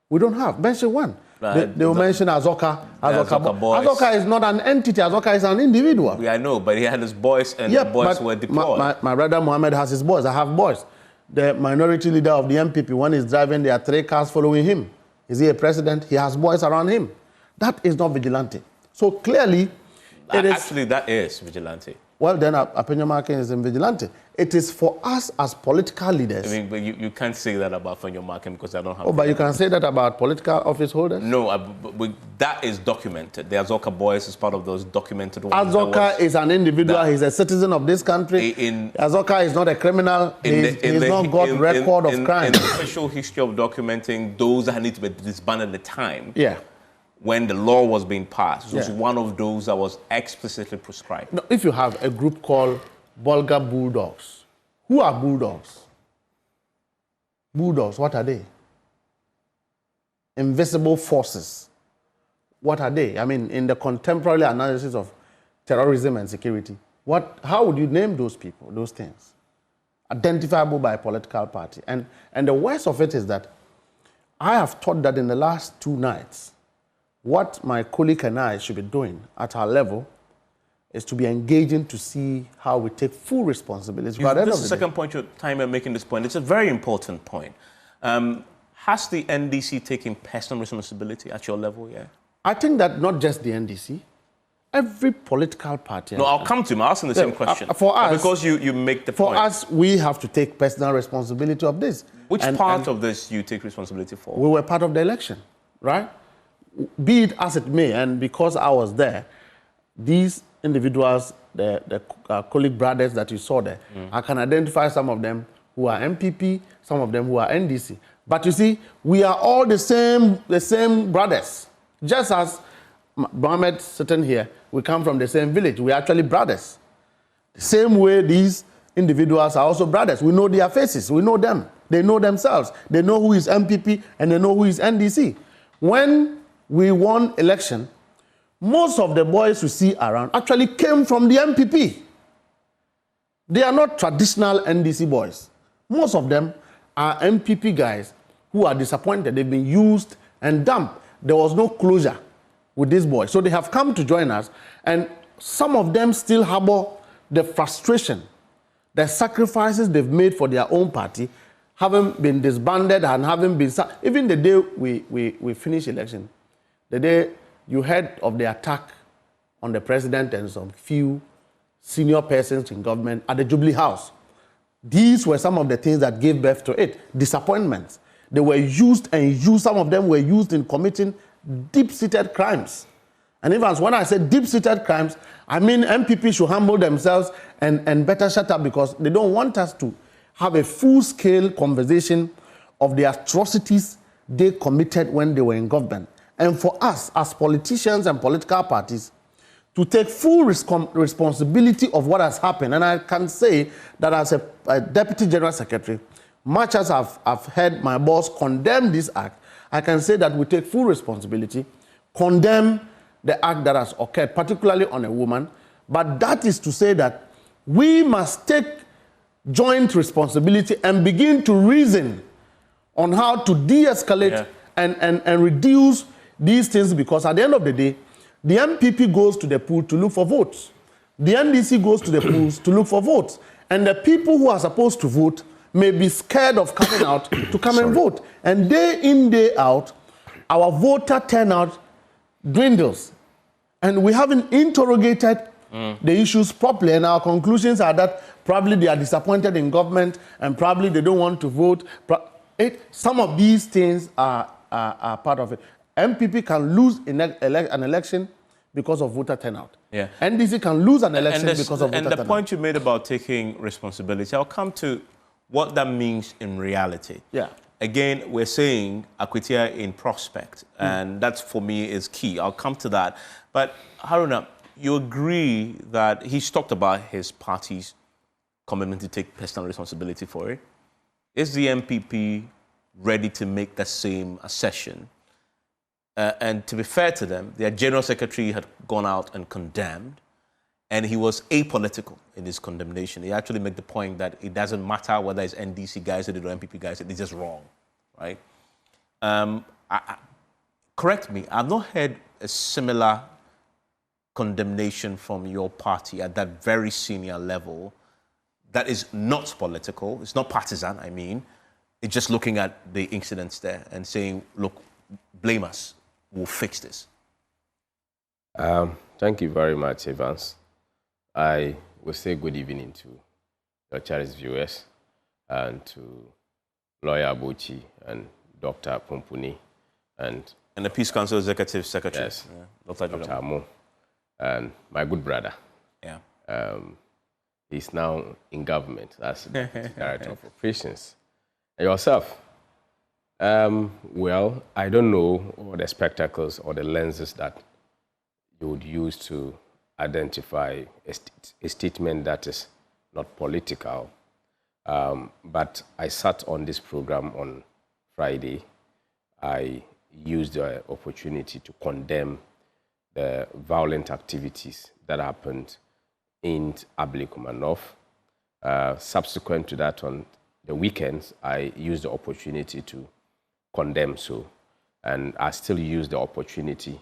E: We don't have. Mention one. They will mention Azoka.
A: Boys.
E: Azoka is not an entity. Azoka is an individual.
A: Yeah, I know, but he had his boys, and the boys were deployed.
E: My brother Mohammed has his boys. I have boys. The minority leader of the MPP, when he's driving, there are 3 cars following him. Is he a president? He has boys around him. That is not vigilante. So clearly,
A: Actually, that is vigilante.
E: Well, then Apenyomarkin is in vigilante. It is for us as political leaders.
A: I mean, but you can't say that about Apenyomarkin because I don't have.
E: Oh, but you can say that about political office holders?
A: No, but that is documented. The Azoka boys is part of those documented ones.
E: Azoka is an individual. He's a citizen of this country. Azoka is not a criminal. He's not got record of crime.
A: In the official history of documenting those that need to be disbanded at the time.
E: Yeah.
A: When the law was being passed, it was one of those that was explicitly prescribed.
E: Now, if you have a group called Bulgar Bulldogs, who are bulldogs? Bulldogs, what are they? Invisible forces. What are they? I mean, in the contemporary analysis of terrorism and security, how would you name those people, those things? Identifiable by a political party. And the worst of it is that I have thought that in the last 2 nights, what my colleague and I should be doing at our level is to be engaging to see how we take full responsibility.
A: This is the second point you're making this point. It's a very important point. Has the NDC taken personal responsibility at your level yet?
E: I think that not just the NDC, every political party.
A: No, I'll come to him. I'm asking the same question.
E: For us,
A: because you make the
E: point.
A: For
E: us, we have to take personal responsibility of this.
A: Which part of this you take responsibility for?
E: We were part of the election, right? Be it as it may, and because I was there, these individuals, the colleague brothers that you saw there. I can identify some of them who are MPP, some of them who are NDC. But you see, we are all the same brothers. Just as Mohammed sitting here, we come from the same village. We are actually brothers. The same way these individuals are also brothers. We know their faces. We know them. They know themselves. They know who is MPP and they know who is NDC. When we won election, most of the boys we see around actually came from the MPP. They are not traditional NDC boys. Most of them are MPP guys who are disappointed. They've been used and dumped. There was no closure with these boys. So they have come to join us, and some of them still harbor the frustration, the sacrifices they've made for their own party, having been disbanded and having been... Even the day we finished election, the day you heard of the attack on the president and some few senior persons in government at the Jubilee House, these were some of the things that gave birth to it. Disappointments. They were used and used. Some of them were used in committing deep-seated crimes. And even when I say deep-seated crimes, I mean MPP should humble themselves and better shut up, because they don't want us to have a full-scale conversation of the atrocities they committed when they were in government. And for us, as politicians and political parties, to take full responsibility of what has happened. And I can say that as a Deputy General Secretary, much as I've heard my boss condemn this act, I can say that we take full responsibility, condemn the act that has occurred, particularly on a woman. But that is to say that we must take joint responsibility and begin to reason on how to de-escalate and reduce these things, because at the end of the day, the MPP goes to the pool to look for votes. The NDC goes to the pools to look for votes. And the people who are supposed to vote may be scared of coming out to come and vote. And day in, day out, our voter turnout dwindles. And we haven't interrogated the issues properly. And our conclusions are that probably they are disappointed in government and probably they don't want to vote. Some of these things are part of it. MPP can lose an election because of voter turnout. Yeah. NDC can lose an election because of voter turnout.
A: And the point you made about taking responsibility, I'll come to what that means in reality. Yeah. Again, we're saying Akwatia in prospect, and that's, for me, is key. I'll come to that. But, Haruna, you agree that he's talked about his party's commitment to take personal responsibility for it. Is the MPP ready to make the same assertion? And to be fair to them, their General Secretary had gone out and condemned, and he was apolitical in his condemnation. He actually made the point that it doesn't matter whether it's NDC guys did it or MPP guys did it, it's just wrong, right? Correct me, I've not heard a similar condemnation from your party at that very senior level that is not political, it's not partisan, I mean. It's just looking at the incidents there and saying, look, blame us. We'll fix this.
F: Thank you very much, Evans. I will say good evening to your cherished viewers and to Lawyer Abuchi and Dr. Pompuni and
A: the Peace Council Executive Secretary.
F: Yes, Dr. Amo, and my good brother. Yeah. He's now in government as the Director of Operations. And yourself? Well, I don't know all the spectacles or the lenses that you would use to identify a statement that is not political. But I sat on this program on Friday. I used the opportunity to condemn the violent activities that happened in Ablekuma North. Subsequent to that, on the weekends, I used the opportunity to condemn so, and I still use the opportunity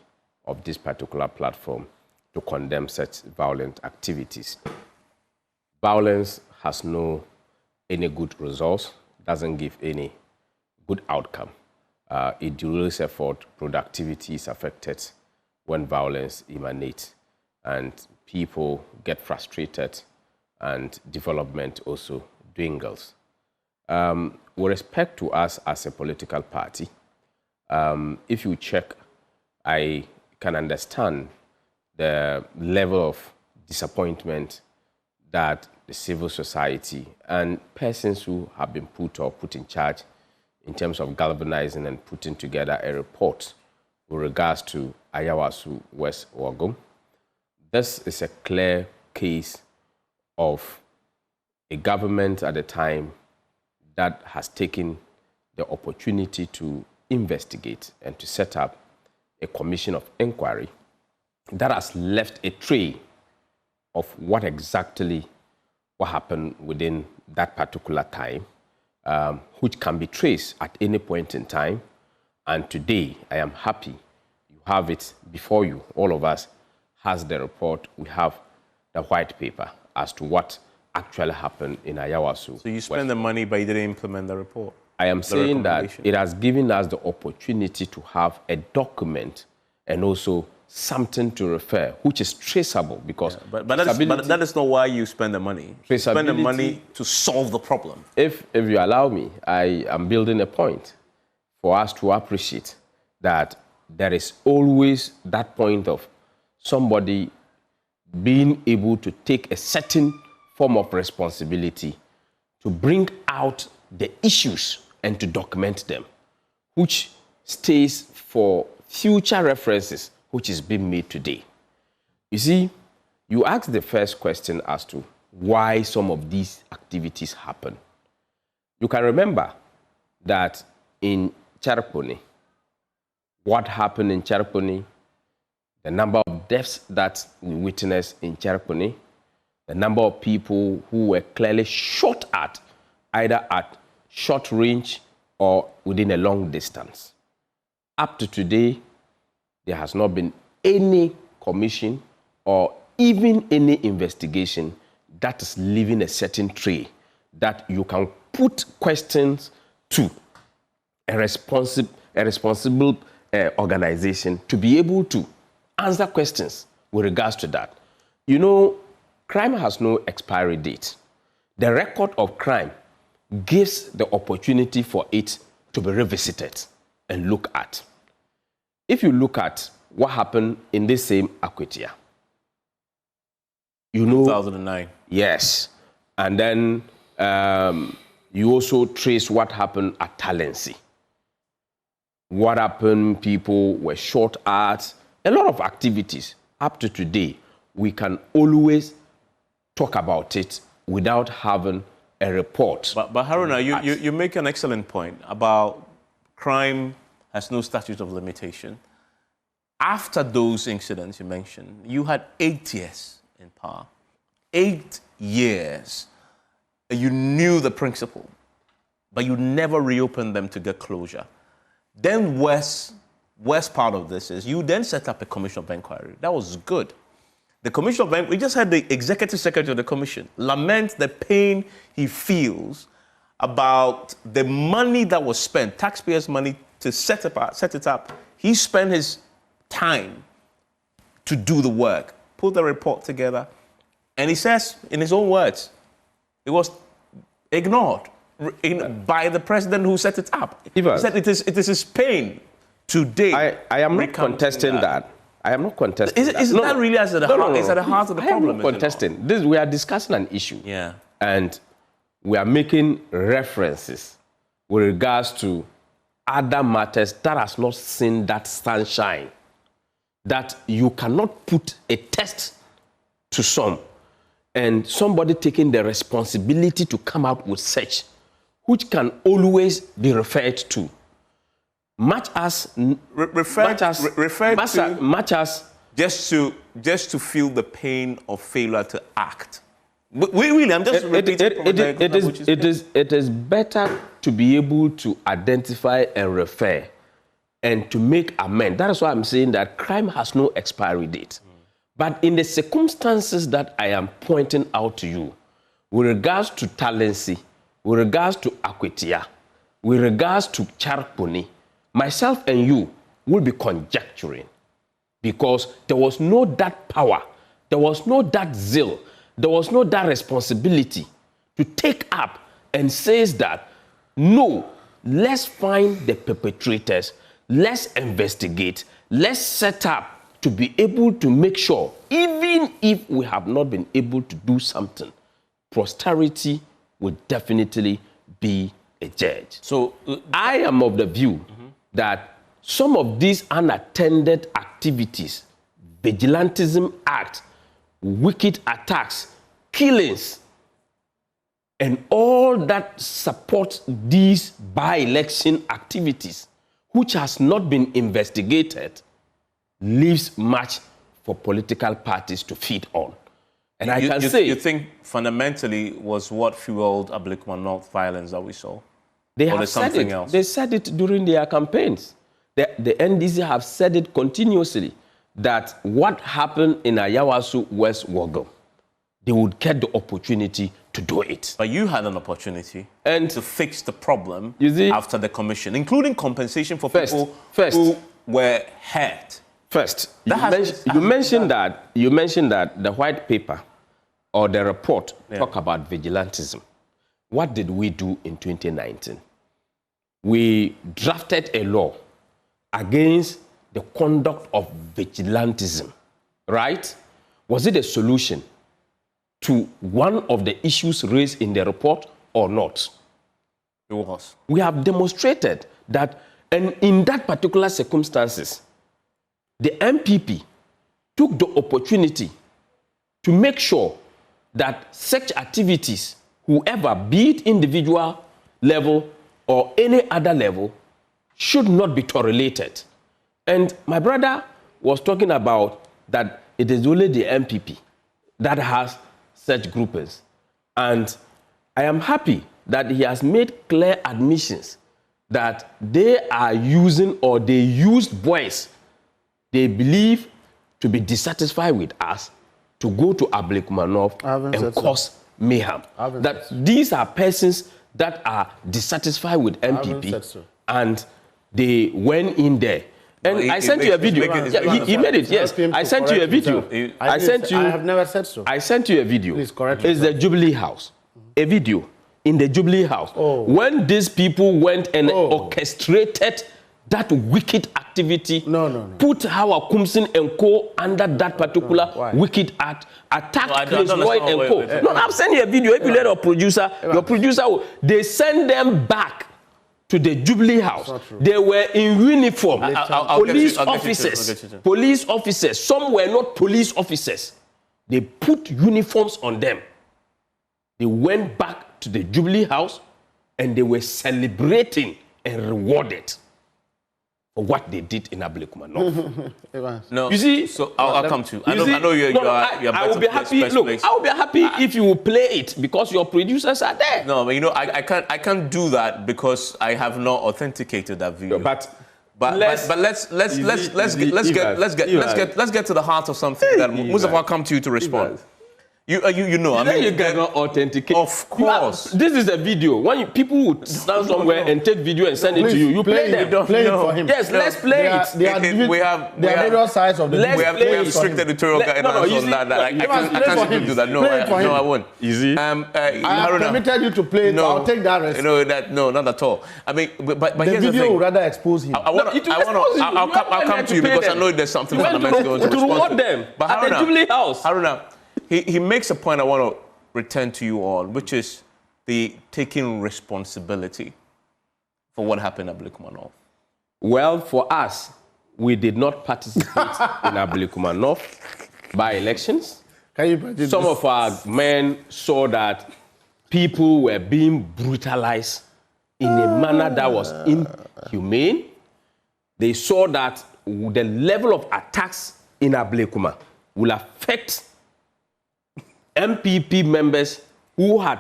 F: of this particular platform to condemn such violent activities. Violence has any good results, doesn't give any good outcome. It delays effort, productivity is affected when violence emanates, and people get frustrated, and development also dwindles. With respect to us as a political party, if you check, I can understand the level of disappointment that the civil society and persons who have been put in charge in terms of galvanizing and putting together a report with regards to Ayawasu West Wagum. This is a clear case of a government at the time that has taken the opportunity to investigate and to set up a commission of inquiry that has left a trail of what happened within that particular time, which can be traced at any point in time. And today, I am happy you have it before you. All of us has the report. We have the white paper as to what actually happened in Ayawasu.
A: So you spend the money, but you didn't implement the report?
F: I am saying that it has given us the opportunity to have a document and also something to refer, which is traceable, because
A: but that is not why you spend the money. You spend the money to solve the problem.
F: If you allow me, I am building a point for us to appreciate that there is always that point of somebody being able to take a certain form of responsibility to bring out the issues and to document them, which stays for future references, which is being made today. You see, you asked the first question as to why some of these activities happen. You can remember that in Chereponi, what happened in Chereponi, the number of deaths that we witnessed in Chereponi, the number of people who were clearly shot at, either at short range or within a long distance. Up to today, there has not been any commission or even any investigation that is leaving a certain trail that you can put questions to a responsible organization to be able to answer questions with regards to that. You know, crime has no expiry date. The record of crime gives the opportunity for it to be revisited and looked at. If you look at what happened in this same Akwatia, you know...
A: 2009.
F: Yes. And then you also trace what happened at Talensi. What happened, people were shot at, a lot of activities. Up to today, we can always talk about it without having a report.
A: But Haruna, you make an excellent point about crime has no statute of limitation. After those incidents you mentioned, you had 8 years in power. 8 years. You knew the principle, but you never reopened them to get closure. Then worst part of this is you then set up a commission of inquiry. That was good. The commission of inquiry, we just had the executive secretary of the commission lament the pain he feels about the money that was spent, taxpayers' money, to set it up. He spent his time to do the work, put the report together, and he says, in his own words, it was ignored by the president who set it up. He said it is his pain today.
F: I am not contesting that. I am not contesting that.
A: Isn't that really at the heart? It's at the heart of the problem.
F: I am not contesting. We are discussing an issue.
A: Yeah.
F: And we are making references with regards to other matters that has not seen that sunshine, that you cannot put a test to some and somebody taking the responsibility to come out with such, which can always be referred to. Much as
A: just to feel the pain of failure to act. I'm just repeating.
F: It is better to be able to identify and refer and to make amends. That is why I'm saying that crime has no expiry date. But in the circumstances that I am pointing out to you, with regards to Talensi, with regards to Akwatia, with regards to Chereponi, myself and you will be conjecturing, because there was no that power, there was no that zeal, there was no that responsibility to take up and says that, no, let's find the perpetrators, let's investigate, let's set up to be able to make sure, even even if we have not been able to do something, posterity will definitely be a judge. So I am of the view that some of these unattended activities, vigilantism act, wicked attacks, killings, and all that supports these by-election activities, which has not been investigated, leaves much for political parties to feed on. And I can say...
A: You think fundamentally was what fueled Ablekuma North violence that we saw?
F: They have said it. Else? They said it during their campaigns. The NDC have said it continuously, that what happened in Ayawaso West Woggle, they would get the opportunity to do it.
A: But you had an opportunity to fix the problem after the commission, including compensation for people who were hurt.
F: First, you mentioned that the white paper or the report talk about vigilantism. What did we do in 2019? We drafted a law against the conduct of vigilantism, right? Was it a solution to one of the issues raised in the report or not?
A: It was.
F: We have demonstrated that, and in that particular circumstances, the MPP took the opportunity to make sure that such activities, whoever, be it individual level or any other level, should not be tolerated. And my brother was talking about that it is only the MPP that has such groupings. And I am happy that he has made clear admissions that they are using, or they used boys they believe to be dissatisfied with us to go to Ablekuma North and cause mayhem. That these are persons that are dissatisfied with MPP and they went in there. And I sent you a video. He made it, yes. I sent you a video. I have never said so. I sent you a video. Please correct me. It's the Jubilee House. A video in the Jubilee House. Oh. When these people went and orchestrated that wicked activity, put Hawa Kumsin and Co. under that particular wicked act, attacked Chris Lloyd and Co. No, I've sent you a video. If you let your producer, they send them back to the Jubilee House. They were in uniform. Police officers. Some were not police officers. They put uniforms on them. They went back to the Jubilee House and they were celebrating and rewarded for what they did in Ablekuma North.
A: No,
F: you see,
A: so I'll come to you. I know you're
F: I will be happy. Look, I will be happy if you will play it because your producers are there.
A: No, but you know, I can't do that because I have not authenticated that video. But let's get to the heart of something that Mustafa, I'll come to you to respond. You know, I mean,
F: you cannot authenticate.
A: Of course.
F: This is a video. When people would stand somewhere and take video and send it to you, you play them.
G: Play it for him.
F: Yes, let's play it.
G: We have various sides of the video.
A: We have strict editorial guidelines on that. I can't simply do that. No, I won't.
F: Easy.
G: I have permitted you to play it.
A: No,
G: I'll take that risk.
A: No, not at all. I mean, but
G: the
A: here's the
G: video
A: thing.
G: will rather expose him.
A: I'll come to you because I know there's something fundamental going to respond to.
F: Reward them at the Jubilee House.
A: Haruna, he makes a point I want to return to you on, which is the taking responsibility for what happened at Ablekuma North.
F: Well, for us, we did not participate in Ablekuma North by elections. Some of our men saw that people were being brutalized in a manner that was inhumane. They saw that the level of attacks in Ablekuma will affect MPP members who had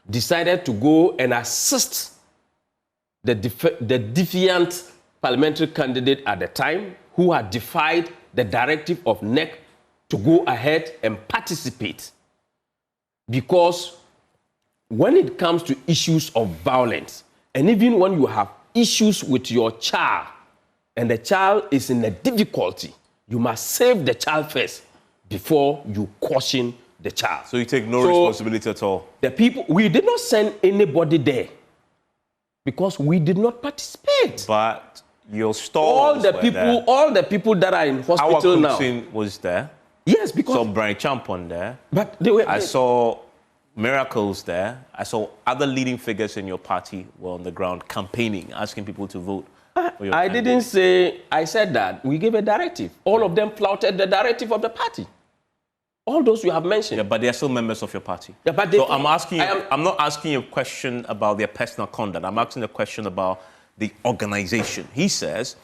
F: decided to go and assist the defiant parliamentary candidate at the time, who had defied the directive of NEC to go ahead and participate. Because when it comes to issues of violence, and even when you have issues with your child, and the child is in a difficulty, you must save the child first before you caution the child.
A: So you take no responsibility at all?
F: The people, we did not send anybody there because we did not participate.
A: But your stall
F: all the people that are in hospital now.
A: Was there.
F: Yes, because...
A: I saw Brian Champon there.
F: But they were...
A: I saw Miracles there. I saw other leading figures in your party were on the ground campaigning, asking people to vote.
F: I didn't say... I said that. We gave a directive. All of them flouted the directive of the party. All those you have mentioned.
A: Yeah, but they are still members of your party.
F: Yeah, but
A: so I'm asking you, I'm not asking you a question about their personal conduct. I'm asking a question about the organization. He says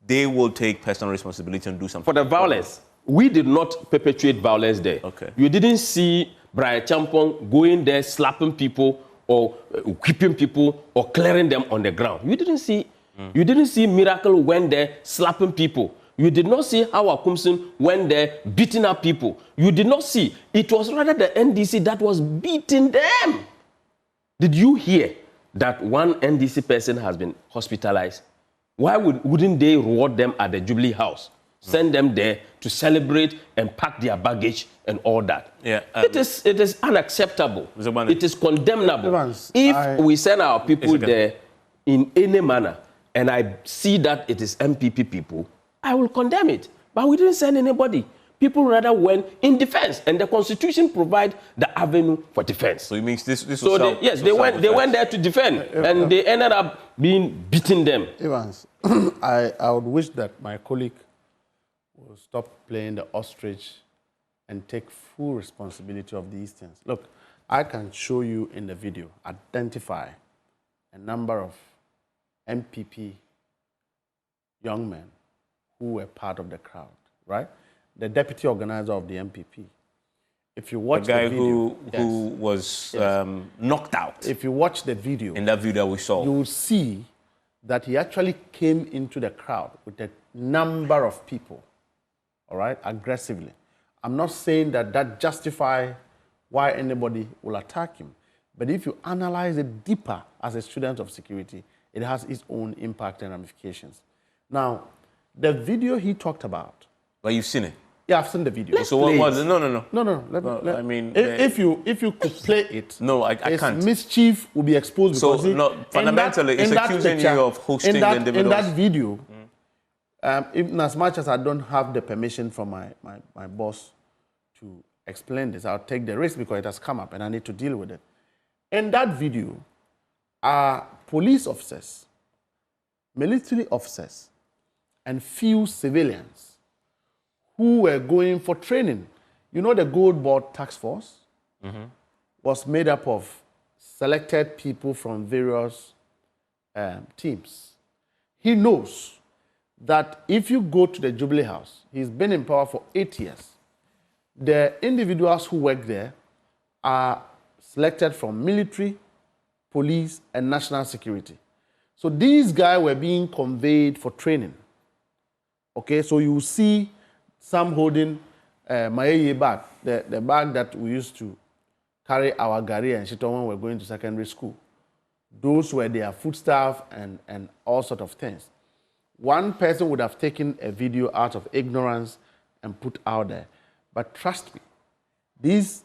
A: they will take personal responsibility and do something.
F: For the violence, we did not perpetuate violence there.
A: Okay.
F: You didn't see Brian Champon going there slapping people or whipping people or clearing them on the ground. You didn't see. You didn't see Miracle went there slapping people. You did not see how Akumsin went there beating up people. You did not see. It was rather the NDC that was beating them. Did you hear that one NDC person has been hospitalized? Why wouldn't they reward them at the Jubilee House? Send them there to celebrate and pack their baggage and all that.
A: Yeah,
F: it is unacceptable. It is condemnable. If we send our people there in any manner, and I see that it is MPP people, I will condemn it. But we didn't send anybody. People rather went in defense, and the Constitution provides the avenue for defense.
A: So it means this
F: so they went there to defend, and they ended up beating them.
E: Evans, I would wish that my colleague will stop playing the ostrich and take full responsibility of these things. Look, I can show you in the video, identify a number of MPP young men who were part of the crowd, right? The deputy organizer of the MPP. If you watch
A: the guy
E: the video,
A: who was knocked out.
E: If you watch the video,
A: in that video we saw,
E: you will see that he actually came into the crowd with a number of people, all right, aggressively. I'm not saying that that justifies why anybody will attack him, but if you analyze it deeper as a student of security, it has its own impact and ramifications. Now, the video he talked about.
A: But you've seen it?
E: Yeah, I've seen the video.
A: So what was it? No.
E: I mean, if you could play it,
A: no, I can't.
E: Mischief will be exposed.
A: So
E: because
A: no, fundamentally, it's accusing you of hosting the individuals.
E: In that video, even as much as I don't have the permission from my boss to explain this, I'll take the risk because it has come up and I need to deal with it. In that video, are police officers, military officers, and few civilians who were going for training. You know, the Gold Board Task Force was made up of selected people from various teams. He knows that if you go to the Jubilee House, he's been in power for 8 years. The individuals who work there are selected from military, police, and national security. So these guys were being conveyed for training. Okay, so you see some holding my bag, the bag that we used to carry our gari and shit on when we were going to secondary school. Those were their foodstuff and all sorts of things. One person would have taken a video out of ignorance and put out there. But trust me, this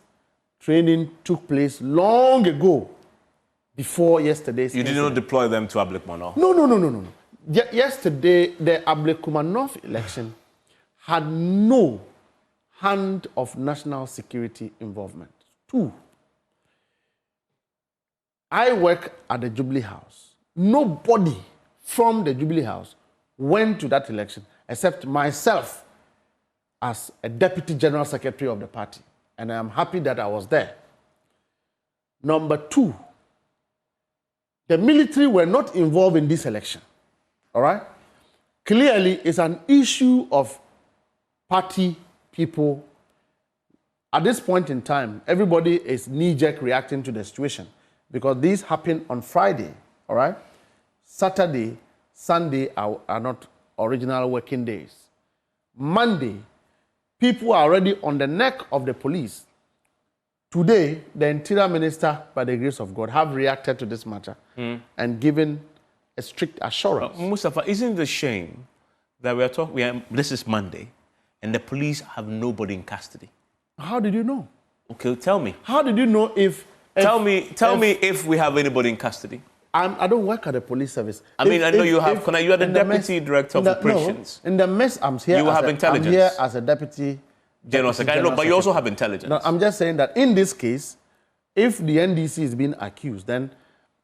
E: training took place long ago, before yesterday's
A: You did not deploy them to Ablikmanov?
E: No. Yesterday, the Ablikmanov election had no hand of national security involvement. 2, I work at the Jubilee House. Nobody from the Jubilee House went to that election except myself as a deputy general secretary of the party. And I am happy that I was there. Number 2, the military were not involved in this election. All right? Clearly, it's an issue of party people. At this point in time, everybody is knee-jerk reacting to the situation because this happened on Friday. All right? Saturday, Sunday are not original working days. Monday, people are already on the neck of the police. Today, the Interior Minister, by the grace of God, have reacted to this matter and given a strict assurance.
A: Mustafa, isn't it a shame that this is Monday, and the police have nobody in custody?
E: How did you know?
A: Okay, tell me.
E: How did you know if
A: tell me if we have anybody in custody.
E: I don't work at the police service.
A: I mean, I know you have. You are the deputy director of operations.
E: No, in the mess, I'm here.
A: You have intelligence.
E: I'm here as a deputy
A: General Secretary. No, but you also have intelligence.
G: No, I'm just saying that in this case, if the NDC is being accused, then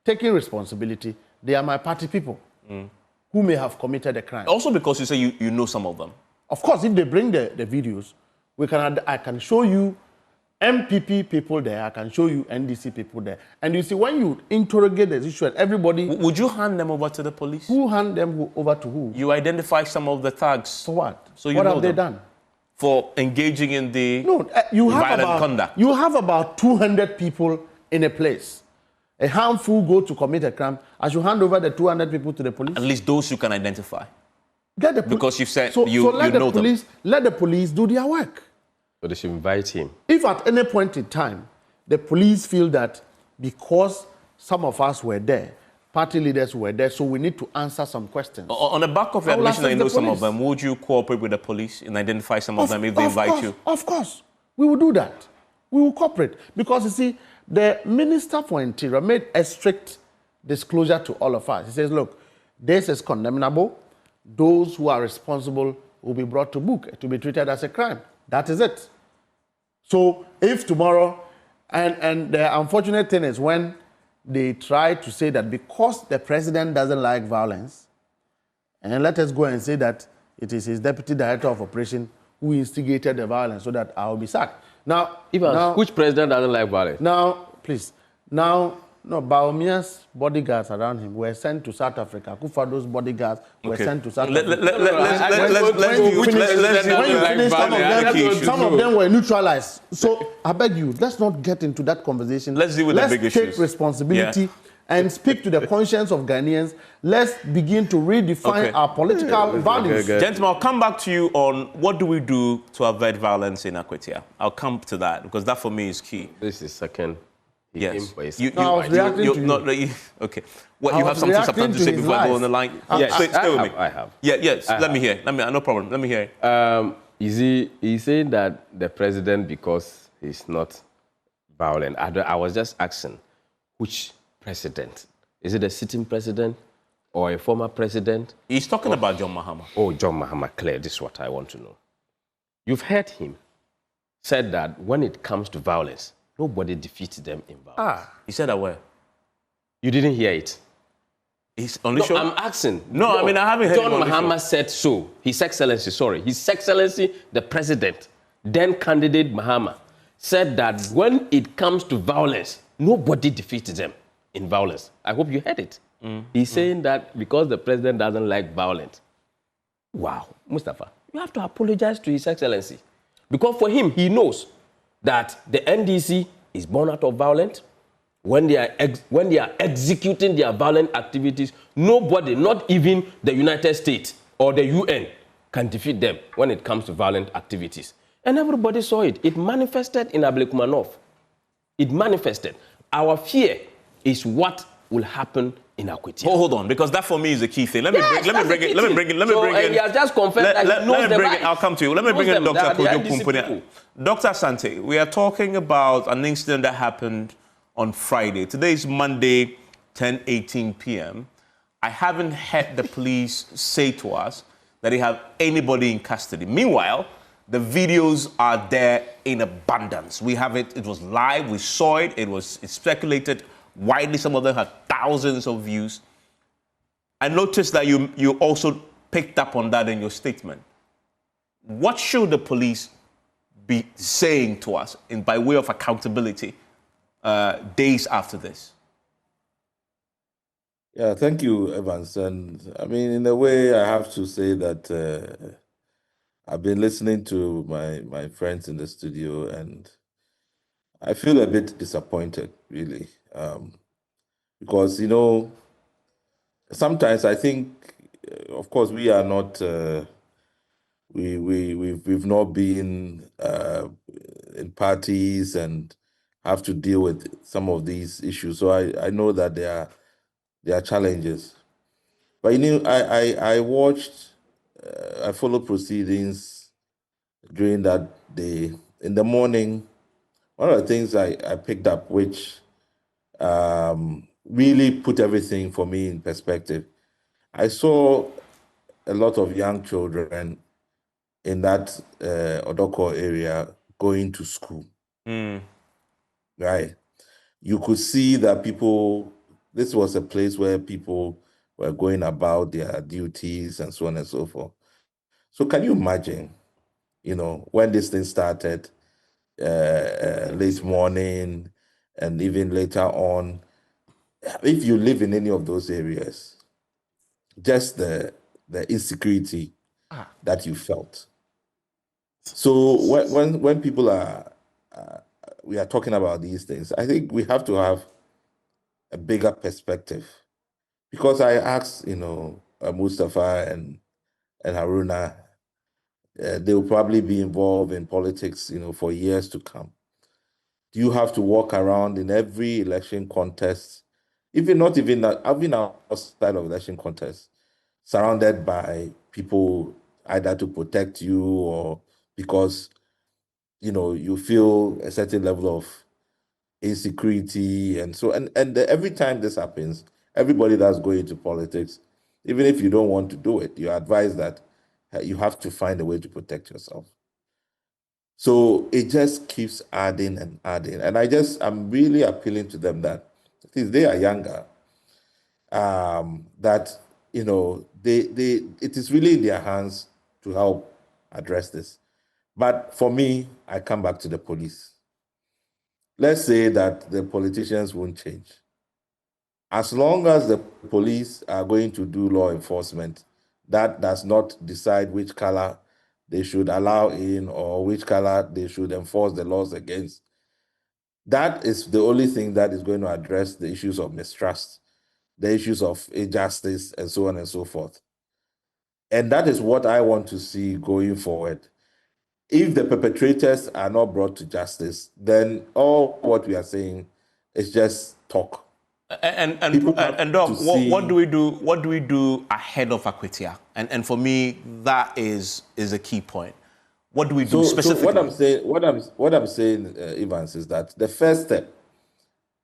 G: taking responsibility, they are my party people who may have committed a crime.
A: Also because you say you know some of them.
G: Of course, if they bring the videos, I can show you MPP people there, I can show you NDC people there. And you see, when you interrogate the issue, everybody...
A: Would you hand them over to the police?
G: Who hand them over to who?
A: You identify some of the thugs.
G: For what?
A: So you
G: what
A: know
G: have they
A: them.
G: done?
A: For engaging in the
G: violent
A: conduct.
G: You have about 200 people in a place. A handful go to commit a crime. I should hand over the 200 people to the police.
A: At least those you can identify.
G: Get the
A: because you said
G: so
A: let
G: the police,
A: them.
G: Let the police do their work.
F: So they should invite him.
G: If at any point in time, the police feel that because some of us were there, party leaders were there, so we need to answer some questions.
A: On the back of your admission that you know some of them, would you cooperate with the police and identify some of them if they invite you?
G: Of course. We will do that. We will cooperate. Because, you see, the Minister for Interior made a strict disclosure to all of us. He says, look, this is condemnable. Those who are responsible will be brought to book to be treated as a crime. That is it. So if tomorrow, and the unfortunate thing is when they try to say that because the president doesn't like violence, and let us go and say that it is his deputy director of operation who instigated the violence so that I will be sacked. Now,
F: which president doesn't like violence?
G: Now, please. Now, no, Baumia's bodyguards around him were sent to South Africa. Kufado's bodyguards were sent to South Africa. Some of them were neutralized. So, I beg you, let's not get into that conversation.
A: Let's deal with the big issues.
G: Let's take responsibility and speak to the conscience of Ghanaians. Let's begin to redefine our political values.
A: Gentlemen, I'll come back to you on what do we do to avert violence in Akwatia. I'll come to that because that for me is key.
F: This is second.
A: Yes.
G: I was reacting to you.
A: Okay. Well, you have something substantive to say before I go on the line?
F: Yes,
A: stay with me.
F: I have.
A: Yes. Let me hear. No problem. Let me hear it.
F: He's saying that the president, because he's not violent. I was just asking, which president? Is it a sitting president or a former president?
A: He's talking about John Mahama.
F: Oh, John Mahama, clear. This is what I want to know. You've heard him said that when it comes to violence, nobody defeats them in violence.
A: He said that where?
F: You didn't hear it.
A: He's on the show?
F: I'm asking.
A: No, I mean, I haven't heard
F: John
A: it on
F: Mahama said so. His Excellency, the President, then candidate Mahama, said that when it comes to violence, nobody defeats them in violence. I hope you heard it. He's saying that because the President doesn't like violence. Wow. Mustafa, you have to apologize to His Excellency. Because for him, he knows that the NDC is born out of violence. When they are executing their violent activities, nobody, not even the United States or the UN, can defeat them when it comes to violent activities. And everybody saw it. It manifested in Ablekumanov. It manifested. Our fear is what will happen in Akwatia.
A: Hold on, because that for me is the key thing. Let me bring it.
F: He has just confessed that he knows the right.
A: I'll come to you. Let me bring in Dr. Kojo Pumpuni. Dr. Asante, we are talking about an incident that happened on Friday. Today is Monday, 10:18 p.m. I haven't heard the police say to us that they have anybody in custody. Meanwhile, the videos are there in abundance. We have it. It was live. We saw it. It's speculated widely. Some of them had thousands of views. I noticed that you also picked up on that in your statement. What should the police be saying to us by way of accountability days after this?
C: Yeah, thank you, Evans. And I mean, in a way, I have to say that I've been listening to my friends in the studio, and I feel a bit disappointed, really. Because, sometimes I think, of course, we are not, we've not been in parties and have to deal with some of these issues. So I know that there are challenges. But, I watched, I followed proceedings during that day. In the morning, one of the things I picked up, which really put everything for me in perspective. I saw a lot of young children in that Odoko area going to school. Right? You could see that people, this was a place where people were going about their duties and so on and so forth. So can you imagine, when this thing started, late morning and even later on, if you live in any of those areas, just the insecurity that you felt. So when people we are talking about these things, I think we have to have a bigger perspective. Because I asked, Mustafa and Haruna, they will probably be involved in politics, for years to come. Do you have to walk around in every election contest, even outside of election contests, surrounded by people either to protect you or because, you feel a certain level of insecurity and so and every time this happens, everybody that's going into politics, even if you don't want to do it, you're advised that you have to find a way to protect yourself. So it just keeps adding and adding. And I'm really appealing to them that since they are younger, that it is really in their hands to help address this. But for me, I come back to the police. Let's say that the politicians won't change. As long as the police are going to do law enforcement, that does not decide which color they should allow in or which color they should enforce the laws against. That is the only thing that is going to address the issues of mistrust, the issues of injustice, and so on and so forth. And that is what I want to see going forward. If the perpetrators are not brought to justice, then all what we are saying is just talk.
A: And Doc, what do we do? What do we do ahead of Akwatia? And for me, that is a key point. What do we do specifically?
C: So what I'm saying, Evans, is that the first step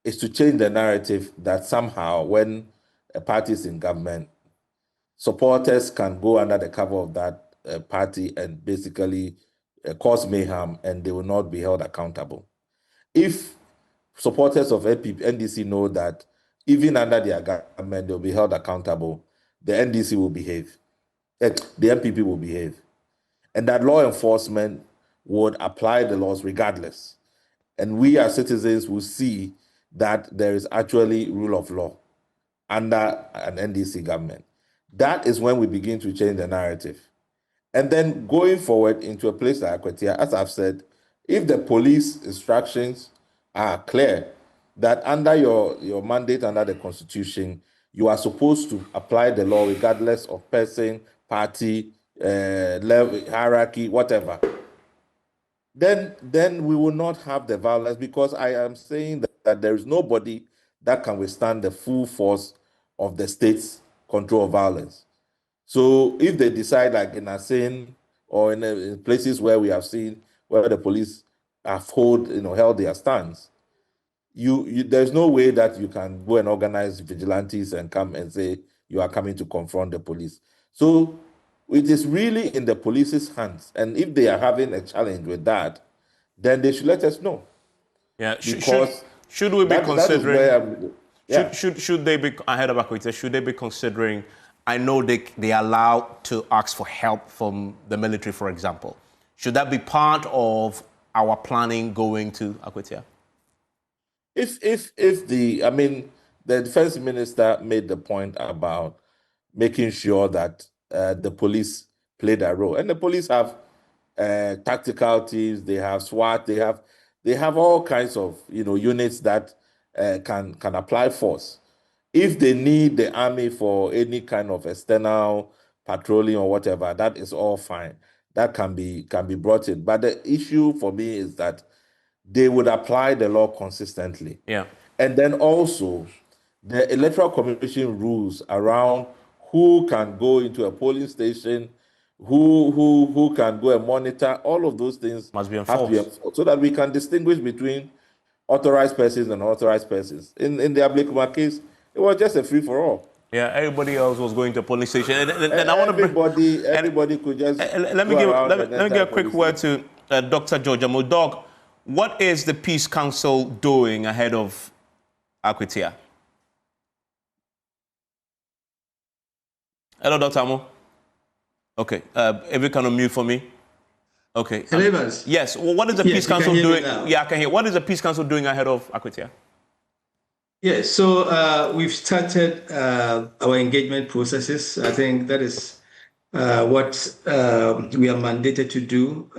C: is to change the narrative that somehow when a party is in government, supporters can go under the cover of that party and basically cause mayhem, and they will not be held accountable. If supporters of NDC know that even under their government, they'll be held accountable, the NDC will behave, the MPP will behave, and that law enforcement would apply the laws regardless. And we as citizens will see that there is actually rule of law under an NDC government. That is when we begin to change the narrative. And then going forward into a place like Akwatia, as I've said, if the police instructions are clear that under your mandate under the Constitution, you are supposed to apply the law regardless of person, party, level, hierarchy, whatever, then we will not have the violence, because I am saying that there is nobody that can withstand the full force of the state's control of violence. So if they decide, like in Asin or in places where we have seen where the police have held their stance, there's no way that you can go and organize vigilantes and come and say you are coming to confront the police. So it is really in the police's hands. And if they are having a challenge with that, then they should let us know.
A: Yeah,
C: because
A: should we be considering? Should they be ahead of Akwatia? Should they be considering? I know they are allowed to ask for help from the military, for example. Should that be part of our planning going to Akwatia?
C: The defense minister made the point about making sure that the police play their role, and the police have tactical teams, they have SWAT, they have all kinds of units that can apply force. If they need the army for any kind of external patrolling or whatever, that is all fine. That can be brought in. But the issue for me is that they would apply the law consistently.
A: Yeah.
C: And then also the Electoral Commission rules around who can go into a polling station, who can go and monitor, all of those things
A: must be enforced.
C: Have to be enforced so that we can distinguish between authorized persons and unauthorized persons. In the Ablekuma case, it was just a free-for-all.
A: Yeah, everybody else was going to a police station. And I want to
C: everybody could just
A: let me give a quick word to Dr. George Amodog. What is the Peace Council doing ahead of Akwatia? Hello, Dr. Amo. Okay, if you can unmute for me. Okay. Yes. Well, what is the Peace Council doing? Yeah, I can hear. What is the Peace Council doing ahead of Akwatia?
D: Yes, so we've started our engagement processes. I think that is what we are mandated to do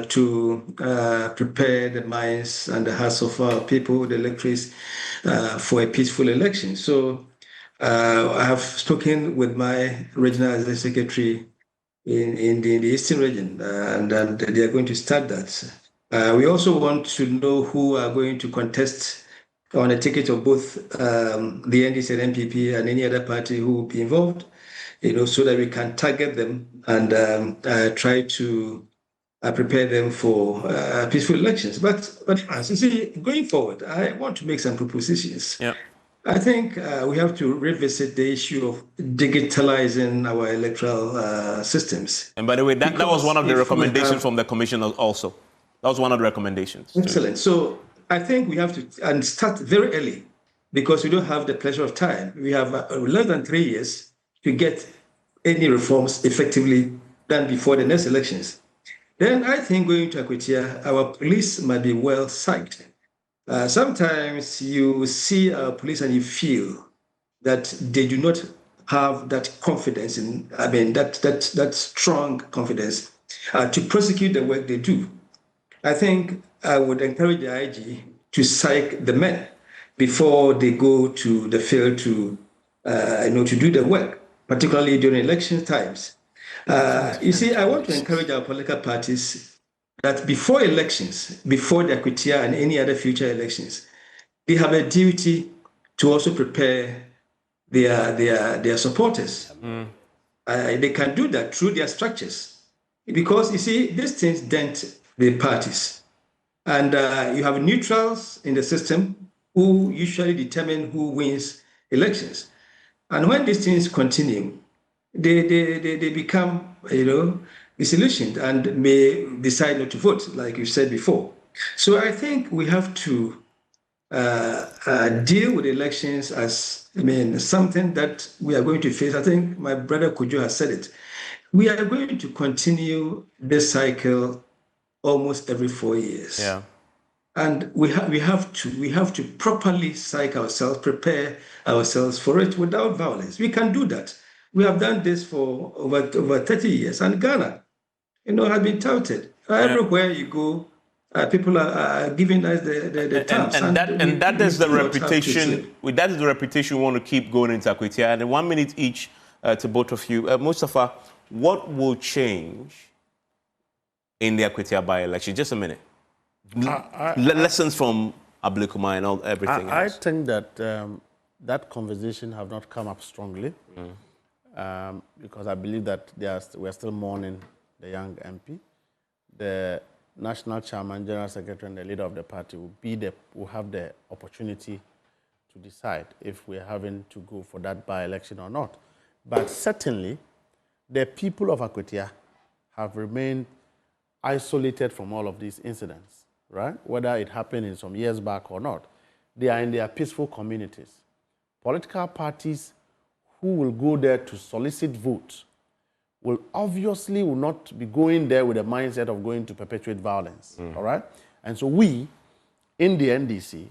D: to prepare the minds and the hearts of our people, the electors, for a peaceful election. So I have spoken with my regional secretary in the Eastern region, and they are going to start that. We also want to know who are going to contest on a ticket of both the NDC and MPP and any other party who will be involved, so that we can target them and try to prepare them for peaceful elections. But you see, going forward, I want to make some propositions.
A: Yeah.
D: I think we have to revisit the issue of digitalizing our electoral systems.
A: And by the way, that was one of the recommendations from the commission also. That was one of the recommendations.
D: Excellent. So I think we have to start very early because we don't have the pleasure of time. We have less than 3 years to get any reforms effectively done before the next elections. Then I think going to Akwatia, our police might be well psyched. Sometimes you see our police and you feel that they do not have that confidence that strong confidence to prosecute the work they do. I think I would encourage the IG to psych the men before they go to the field to do the work, particularly during election times. You see, I want to encourage our political parties that before elections, before the Akwatia and any other future elections, they have a duty to also prepare their supporters. They can do that through their structures. Because, you see, these things dent the parties. And you have neutrals in the system who usually determine who wins elections. And when these things continue, they become, disillusioned and may decide not to vote, like you said before. So I think we have to deal with elections as, something that we are going to face. I think my brother Kujo has said it. We are going to continue this cycle almost every 4 years.
A: Yeah.
D: And we have to properly psych ourselves, prepare ourselves for it without violence. We can do that. We have done this for over 30 years. And Ghana, has been touted. Everywhere you go, people are giving us the terms.
A: And that is the reputation. That is the reputation we want to keep going into Akwatia. And 1 minute each to both of you. Mustafa, what will change in the Akwatia by-election? Just a minute. Lessons from Ablikuma and everything else.
G: I think that that conversation have not come up strongly because I believe that we are still mourning the young MP. The national chairman, general secretary, and the leader of the party will have the opportunity to decide if we're having to go for that by-election or not. But certainly, the people of Akwatia have remained isolated from all of these incidents, right? Whether it happened in some years back or not. They are in their peaceful communities. Political parties who will go there to solicit votes will not be going there with a mindset of going to perpetuate violence, all right? And so we, in the NDC,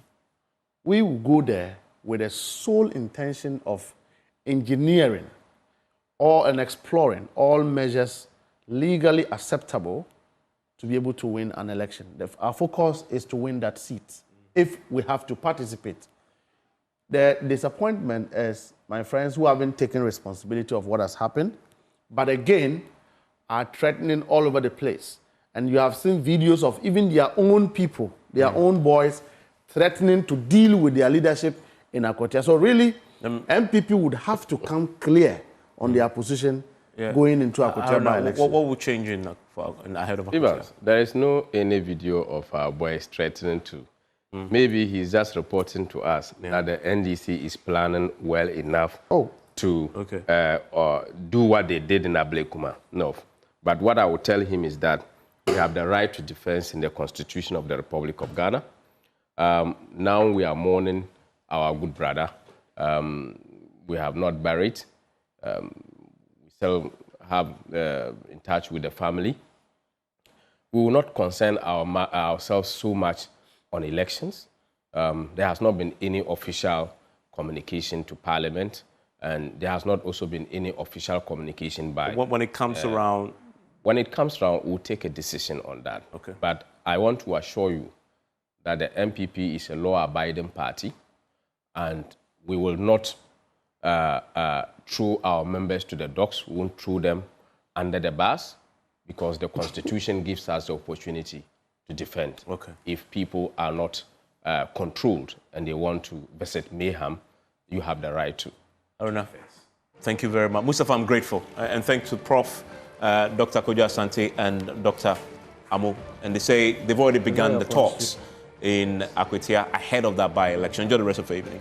G: we will go there with a sole intention of engineering and exploring all measures legally acceptable to be able to win an election. Our focus is to win that seat if we have to participate. The disappointment is my friends who haven't taken responsibility of what has happened, but again, are threatening all over the place. And you have seen videos of even their own people, their own boys, threatening to deal with their leadership in Akwatia. So really, MPP would have to come clear on their position going into Akwatia by-election.
A: What will change in ahead of Akwatia?
F: There is no any video of our boys threatening to. Maybe he's just reporting to us that the NDC is planning well enough to do what they did in Ablekuma. No. But what I will tell him is that we have the right to defense in the Constitution of the Republic of Ghana. Now we are mourning our good brother. We have not buried. We still have in touch with the family. We will not concern ourselves so much on elections. There has not been any official communication to Parliament, and there has not also been any official communication by...
A: When it comes around...
F: When it comes around, we'll take a decision on that. Okay. But I want to assure you that the MPP is a law-abiding party, and we will not throw our members to the dogs. We won't throw them under the bus, because the Constitution gives us the opportunity to defend. Okay. If people are not controlled and they want to visit mayhem, you have the right to.
A: Aruna, thank you very much. Mustafa, I'm grateful. And thanks to Prof. Dr. Kojo Asante and Dr. Amo. And they say they've already begun the talks in Akwatia ahead of that by-election. Enjoy the rest of the evening.